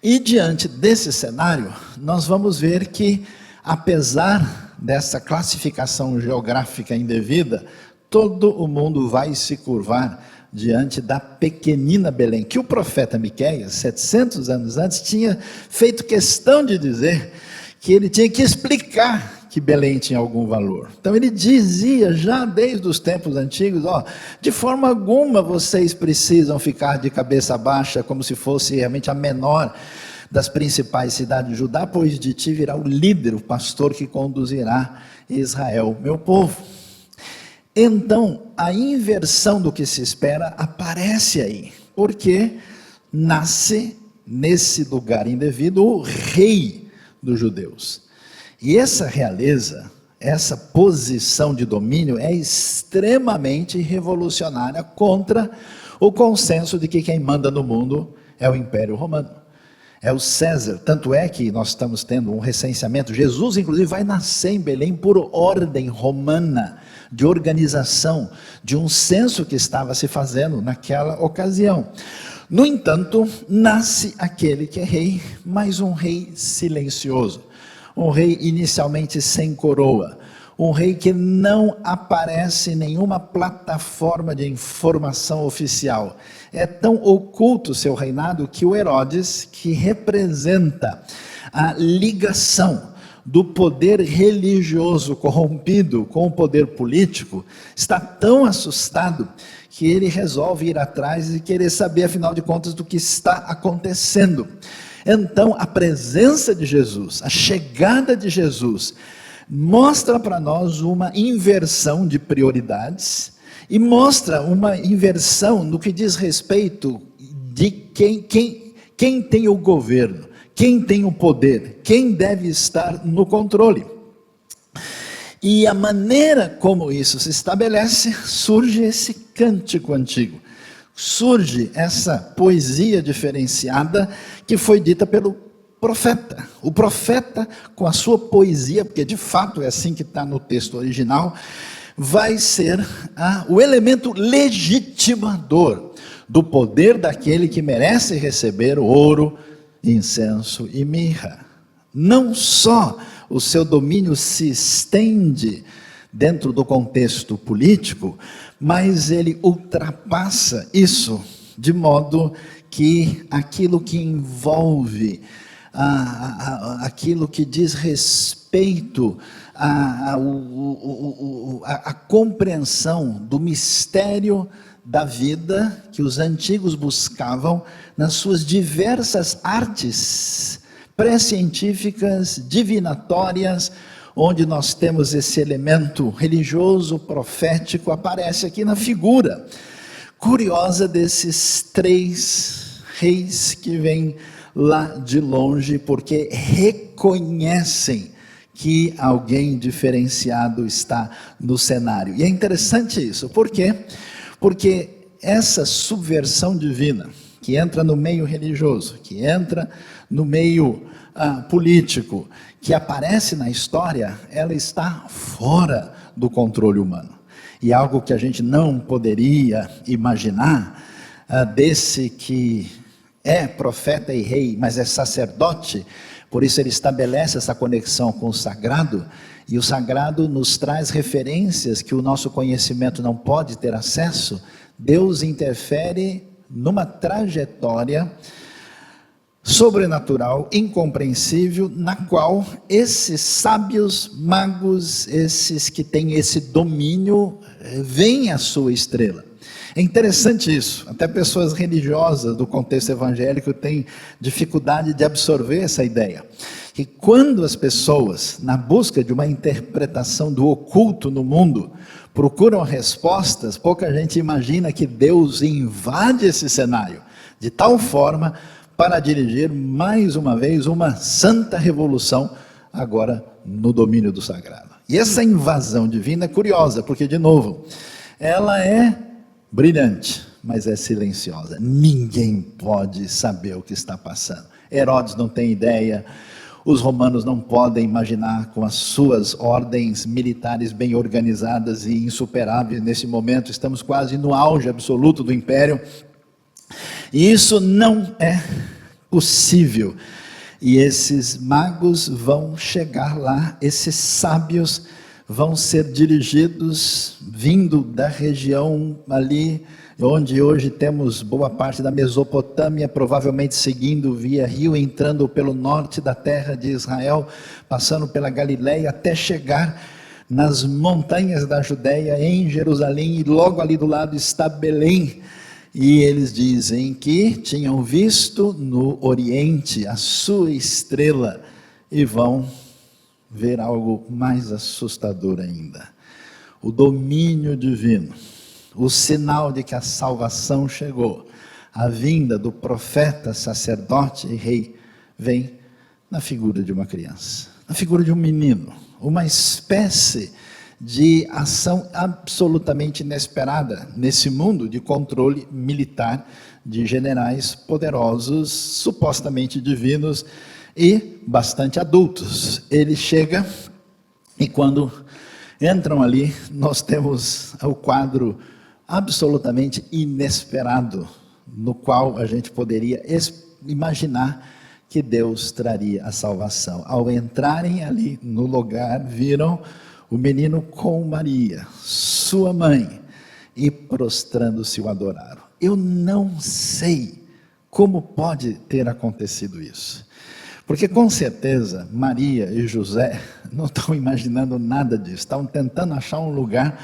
S1: E diante desse cenário, nós vamos ver que, apesar dessa classificação geográfica indevida, todo o mundo vai se curvar diante da pequenina Belém, que o profeta Miqueias, 700 anos antes, tinha feito questão de dizer que ele tinha que explicar que Belém tinha algum valor. Então ele dizia, já desde os tempos antigos, de forma alguma vocês precisam ficar de cabeça baixa, como se fosse realmente a menor das principais cidades de Judá, pois de ti virá o líder, o pastor que conduzirá Israel, meu povo. Então, a inversão do que se espera aparece aí, porque nasce nesse lugar indevido o rei dos judeus. E essa realeza, essa posição de domínio é extremamente revolucionária contra o consenso de que quem manda no mundo é o Império Romano, é o César. Tanto é que nós estamos tendo um recenseamento. Jesus, inclusive, vai nascer em Belém por ordem romana, de organização, de um censo que estava se fazendo naquela ocasião. No entanto, nasce aquele que é rei, mas um rei silencioso, um rei inicialmente sem coroa, um rei que não aparece em nenhuma plataforma de informação oficial. É tão oculto o seu reinado que o Herodes, que representa a ligação do poder religioso corrompido com o poder político, está tão assustado que ele resolve ir atrás e querer saber, afinal de contas, do que está acontecendo. Então, a presença de Jesus, a chegada de Jesus, mostra para nós uma inversão de prioridades e mostra uma inversão no que diz respeito de quem tem o governo, quem tem o poder, quem deve estar no controle. E a maneira como isso se estabelece, surge esse cântico antigo, surge essa poesia diferenciada que foi dita pelo profeta. O profeta, com a sua poesia, porque de fato é assim que está no texto original, vai ser o elemento legitimador do poder daquele que merece receber ouro, incenso e mirra. Não só o seu domínio se estende dentro do contexto político, mas ele ultrapassa isso, de modo que aquilo que envolve, aquilo que diz respeito à compreensão do mistério da vida que os antigos buscavam nas suas diversas artes pré-científicas, divinatórias, onde nós temos esse elemento religioso, profético, aparece aqui na figura curiosa desses 3 reis que vêm lá de longe, porque reconhecem que alguém diferenciado está no cenário. E é interessante isso, por quê? Porque essa subversão divina, que entra no meio religioso, que entra no meio político, que aparece na história, ela está fora do controle humano. E algo que a gente não poderia imaginar, desse que é profeta e rei, mas é sacerdote, por isso ele estabelece essa conexão com o sagrado, e o sagrado nos traz referências que o nosso conhecimento não pode ter acesso. Deus interfere numa trajetória sobrenatural, incompreensível, na qual esses sábios, magos, esses que têm esse domínio, veem a sua estrela. É interessante isso, até pessoas religiosas do contexto evangélico têm dificuldade de absorver essa ideia. Que quando as pessoas, na busca de uma interpretação do oculto no mundo, procuram respostas, pouca gente imagina que Deus invade esse cenário, de tal forma para dirigir mais uma vez uma santa revolução, agora no domínio do sagrado. E essa invasão divina é curiosa, porque de novo, ela é brilhante, mas é silenciosa. Ninguém pode saber o que está passando. Herodes não tem ideia, os romanos não podem imaginar, com as suas ordens militares bem organizadas e insuperáveis nesse momento, estamos quase no auge absoluto do império, e isso não é possível. E esses magos vão chegar lá, esses sábios vão ser dirigidos, vindo da região ali, onde hoje temos boa parte da Mesopotâmia, provavelmente seguindo via rio, entrando pelo norte da terra de Israel, passando pela Galileia, até chegar nas montanhas da Judéia, em Jerusalém, e logo ali do lado está Belém. E eles dizem que tinham visto no Oriente a sua estrela, e vão ver algo mais assustador ainda. O domínio divino, o sinal de que a salvação chegou, a vinda do profeta, sacerdote e rei, vem na figura de uma criança, na figura de um menino, uma espécie de ação absolutamente inesperada nesse mundo de controle militar de generais poderosos, supostamente divinos e bastante adultos. Ele chega e quando entram ali, nós temos o quadro absolutamente inesperado, no qual a gente poderia imaginar que Deus traria a salvação. Ao entrarem ali no lugar, viram o menino com Maria, sua mãe, e prostrando-se o adoraram. Eu não sei como pode ter acontecido isso, porque com certeza Maria e José não estão imaginando nada disso, estão tentando achar um lugar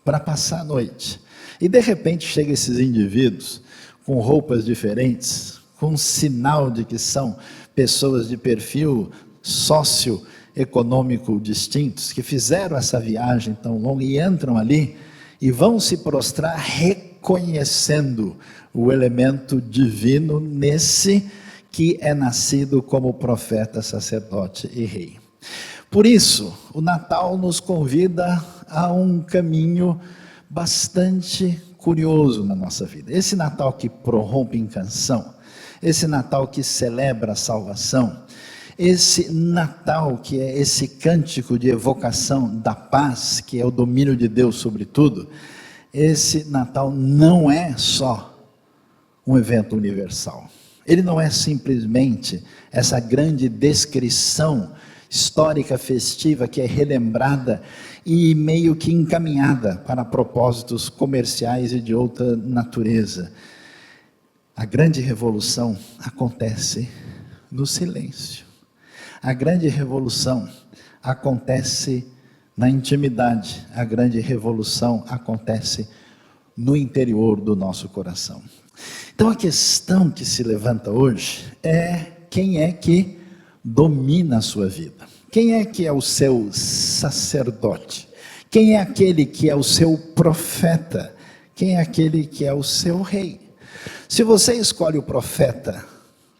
S1: para passar a noite. E de repente chegam esses indivíduos com roupas diferentes, com um sinal de que são pessoas de perfil socioeconômico distintos, que fizeram essa viagem tão longa e entram ali e vão se prostrar reconhecendo o elemento divino nesse que é nascido como profeta, sacerdote e rei. Por isso, o Natal nos convida a um caminho bastante curioso na nossa vida. Esse Natal que prorrompe em canção, esse Natal que celebra a salvação, Esse Natal, que é esse cântico de evocação da paz, que é o domínio de Deus sobre tudo, esse Natal não é só um evento universal. Ele não é simplesmente essa grande descrição histórica festiva que é relembrada e meio que encaminhada para propósitos comerciais e de outra natureza. A grande revolução acontece no silêncio. A grande revolução acontece na intimidade. A grande revolução acontece no interior do nosso coração. Então a questão que se levanta hoje é: quem é que domina a sua vida? Quem é que é o seu sacerdote? Quem é aquele que é o seu profeta? Quem é aquele que é o seu rei? Se você escolhe o profeta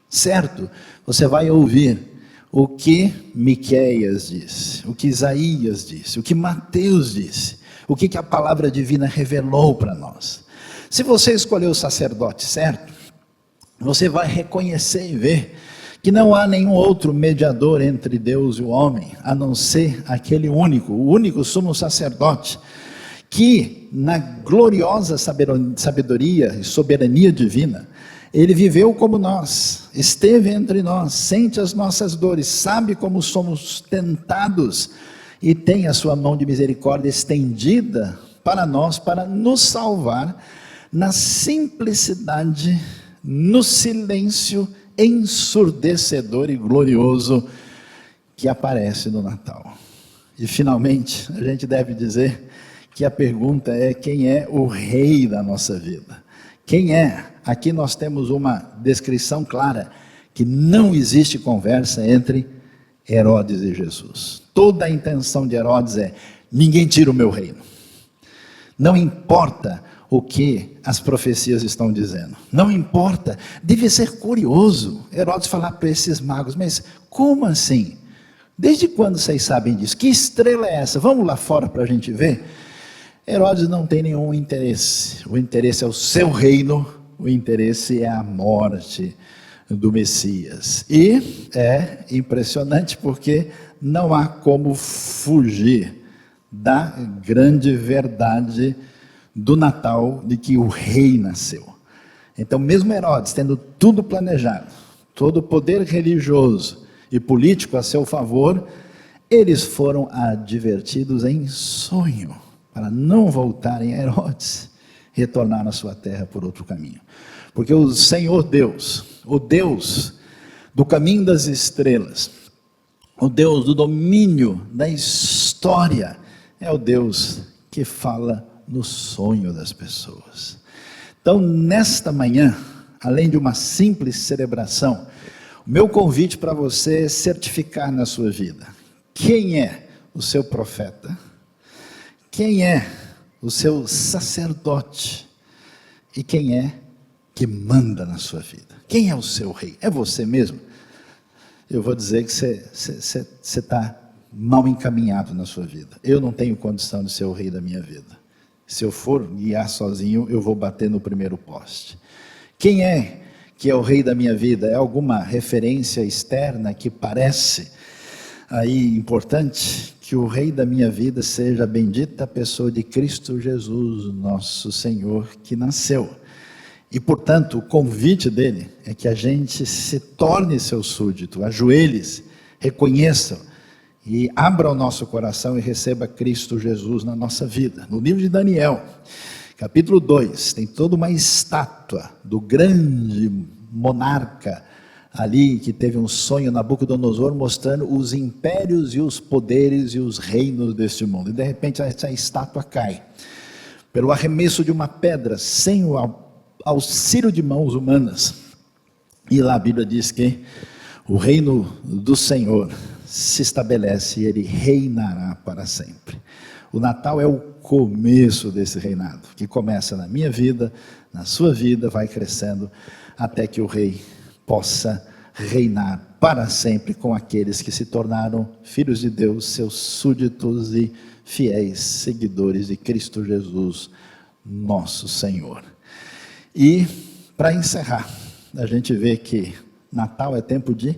S1: certo, você vai ouvir o que Miqueias disse, o que Isaías disse, o que Mateus disse, o que a palavra divina revelou para nós. Se você escolher o sacerdote certo, você vai reconhecer e ver que não há nenhum outro mediador entre Deus e o homem, a não ser aquele único, o único sumo sacerdote, que na gloriosa sabedoria e soberania divina, ele viveu como nós, esteve entre nós, sente as nossas dores, sabe como somos tentados e tem a sua mão de misericórdia estendida para nós, para nos salvar na simplicidade, no silêncio ensurdecedor e glorioso que aparece no Natal. E finalmente, a gente deve dizer que a pergunta é: quem é o rei da nossa vida? Quem é? Aqui nós temos uma descrição clara que não existe conversa entre Herodes e Jesus. Toda a intenção de Herodes é: ninguém tira o meu reino. Não importa o que as profecias estão dizendo. Não importa. Deve ser curioso Herodes falar para esses magos: mas como assim? Desde quando vocês sabem disso? Que estrela é essa? Vamos lá fora para a gente ver. Herodes não tem nenhum interesse. O interesse é o seu reino. O interesse é a morte do Messias. E é impressionante porque não há como fugir da grande verdade do Natal, de que o rei nasceu. Então, mesmo Herodes tendo tudo planejado, todo o poder religioso e político a seu favor, eles foram advertidos em sonho para não voltarem a Herodes, retornar à sua terra por outro caminho. Porque o Senhor Deus, o Deus do caminho das estrelas, o Deus do domínio da história, é o Deus que fala no sonho das pessoas. Então, nesta manhã, além de uma simples celebração, o meu convite para você é certificar na sua vida: quem é o seu profeta? Quem é o seu sacerdote? E quem é que manda na sua vida? Quem é o seu rei? É você mesmo? Eu vou dizer que você está mal encaminhado na sua vida. Eu não tenho condição de ser o rei da minha vida. Se eu for guiar sozinho, eu vou bater no primeiro poste. Quem é que é o rei da minha vida? É alguma referência externa que parece aí importante? Que o rei da minha vida seja a bendita pessoa de Cristo Jesus, nosso Senhor, que nasceu. E, portanto, o convite dele é que a gente se torne seu súdito, ajoelhe-se, reconheça e abra o nosso coração e receba Cristo Jesus na nossa vida. No livro de Daniel, capítulo 2, tem toda uma estátua do grande monarca ali, que teve um sonho, Nabucodonosor, mostrando os impérios e os poderes e os reinos deste mundo. E de repente essa estátua cai, pelo arremesso de uma pedra, sem o auxílio de mãos humanas. E lá a Bíblia diz que o reino do Senhor se estabelece e ele reinará para sempre. O Natal é o começo desse reinado, que começa na minha vida, na sua vida, vai crescendo até que o rei possa reinar para sempre com aqueles que se tornaram filhos de Deus, seus súditos e fiéis seguidores de Cristo Jesus, nosso Senhor. E, para encerrar, a gente vê que Natal é tempo de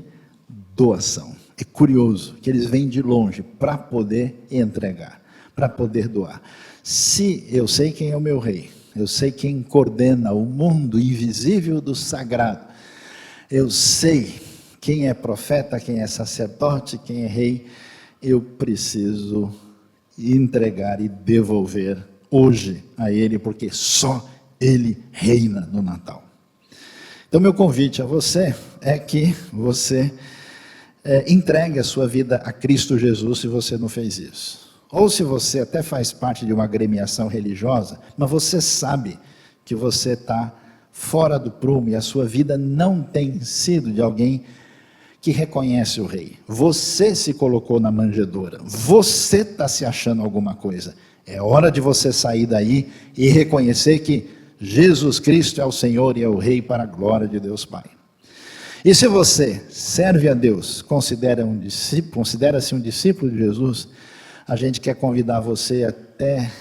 S1: doação. É curioso que eles vêm de longe para poder entregar, para poder doar. Se eu sei quem é o meu rei, eu sei quem coordena o mundo invisível do sagrado, eu sei quem é profeta, quem é sacerdote, quem é rei, eu preciso entregar e devolver hoje a ele, porque só ele reina no Natal. Então, meu convite a você é que você entregue a sua vida a Cristo Jesus, se você não fez isso. Ou se você até faz parte de uma agremiação religiosa, mas você sabe que você está fora do prumo e a sua vida não tem sido de alguém que reconhece o rei. Você se colocou na manjedoura, você está se achando alguma coisa. É hora de você sair daí e reconhecer que Jesus Cristo é o Senhor e é o Rei para a glória de Deus Pai. E se você serve a Deus, considera-se um discípulo de Jesus, a gente quer convidar você até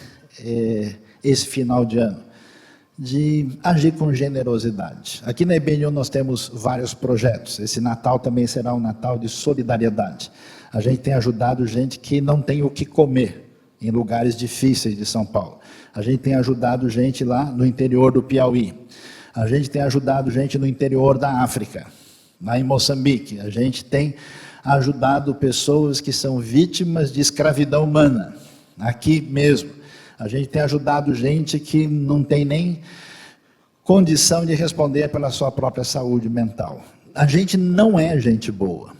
S1: esse final de ano, de agir com generosidade. Aqui na IBNU nós temos vários projetos. Esse Natal também será um Natal de solidariedade. A gente tem ajudado gente que não tem o que comer em lugares difíceis de São Paulo. A gente tem ajudado gente lá no interior do Piauí. A gente tem ajudado gente no interior da África, lá em Moçambique. A gente tem ajudado pessoas que são vítimas de escravidão humana, aqui mesmo. A gente tem ajudado gente que não tem nem condição de responder pela sua própria saúde mental. A gente não é gente boa.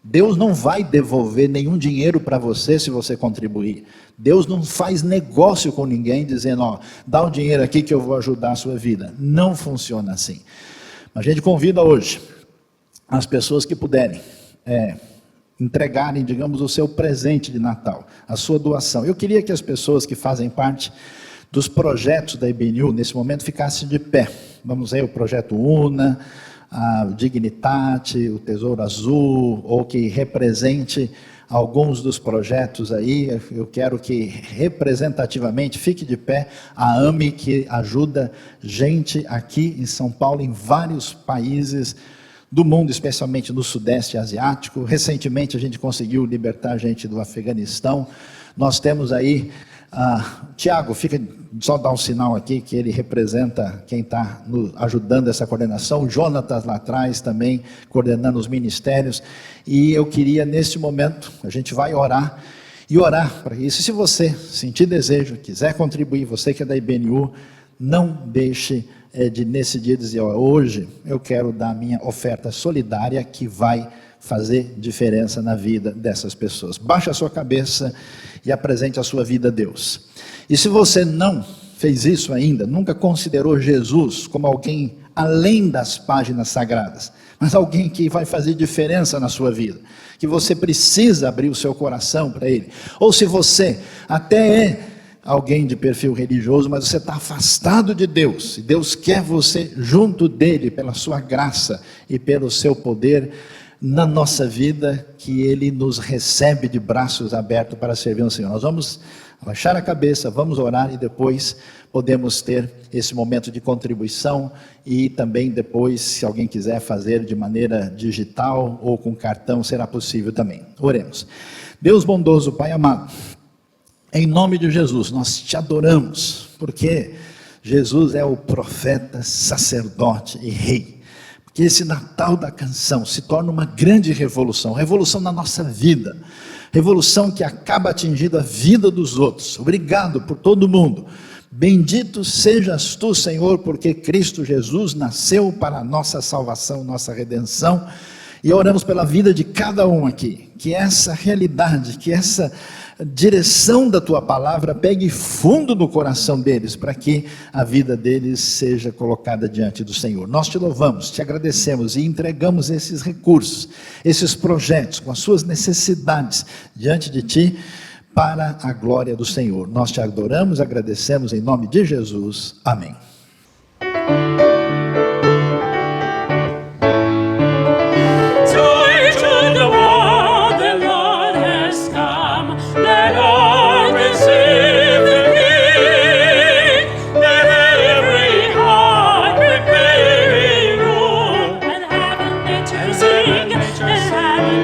S1: Deus não vai devolver nenhum dinheiro para você se você contribuir. Deus não faz negócio com ninguém dizendo, ó, dá o dinheiro aqui que eu vou ajudar a sua vida. Não funciona assim. A gente convida hoje as pessoas que puderem entregarem, digamos, o seu presente de Natal, a sua doação. Eu queria que as pessoas que fazem parte dos projetos da IBNU, nesse momento, ficassem de pé. Vamos ver o projeto UNA, a Dignitate, o Tesouro Azul, ou que represente alguns dos projetos aí. Eu quero que representativamente fique de pé a AME, que ajuda gente aqui em São Paulo, em vários países do mundo, especialmente no Sudeste Asiático. Recentemente a gente conseguiu libertar gente do Afeganistão. Nós temos aí, Tiago, só dar um sinal aqui que ele representa quem está ajudando essa coordenação. Jonatas lá atrás também, coordenando os ministérios. E eu queria, neste momento, a gente vai orar, e orar para isso. E se você sentir desejo, quiser contribuir, você que é da IBNU, não deixe de nesse dia dizer, ó, hoje eu quero dar a minha oferta solidária que vai fazer diferença na vida dessas pessoas. Baixe a sua cabeça e apresente a sua vida a Deus. E se você não fez isso ainda, nunca considerou Jesus como alguém além das páginas sagradas, mas alguém que vai fazer diferença na sua vida, que você precisa abrir o seu coração para Ele, ou se você até é alguém de perfil religioso, mas você está afastado de Deus, e Deus quer você junto dEle, pela sua graça e pelo seu poder na nossa vida, que Ele nos recebe de braços abertos para servir ao Senhor. Nós vamos abaixar a cabeça, vamos orar e depois podemos ter esse momento de contribuição e também depois, se alguém quiser fazer de maneira digital ou com cartão, será possível também. Oremos. Deus bondoso, Pai amado, em nome de Jesus, nós te adoramos, porque Jesus é o profeta, sacerdote e rei. Que esse Natal da canção se torne uma grande revolução, revolução na nossa vida, revolução que acaba atingindo a vida dos outros. Obrigado por todo mundo. Bendito sejas tu, Senhor, porque Cristo Jesus nasceu para a nossa salvação, nossa redenção. E oramos pela vida de cada um aqui, que essa realidade, que essa direção da tua palavra pegue fundo no coração deles, para que a vida deles seja colocada diante do Senhor. Nós te louvamos, te agradecemos e entregamos esses recursos, esses projetos com as suas necessidades diante de ti, para a glória do Senhor. Nós te adoramos, agradecemos em nome de Jesus. Amém.
S5: Sing and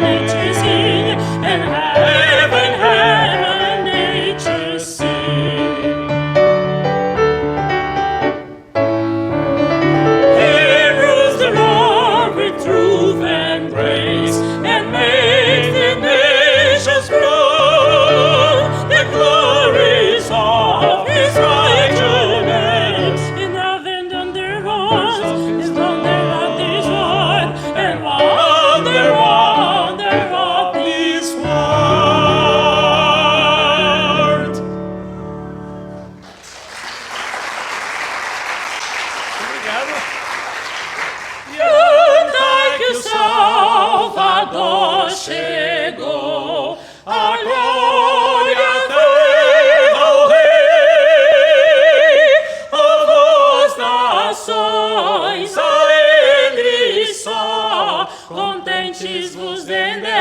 S4: chegou, a glória veio ao Rei, povos, nações, a Ele só, contentes vos rendereis.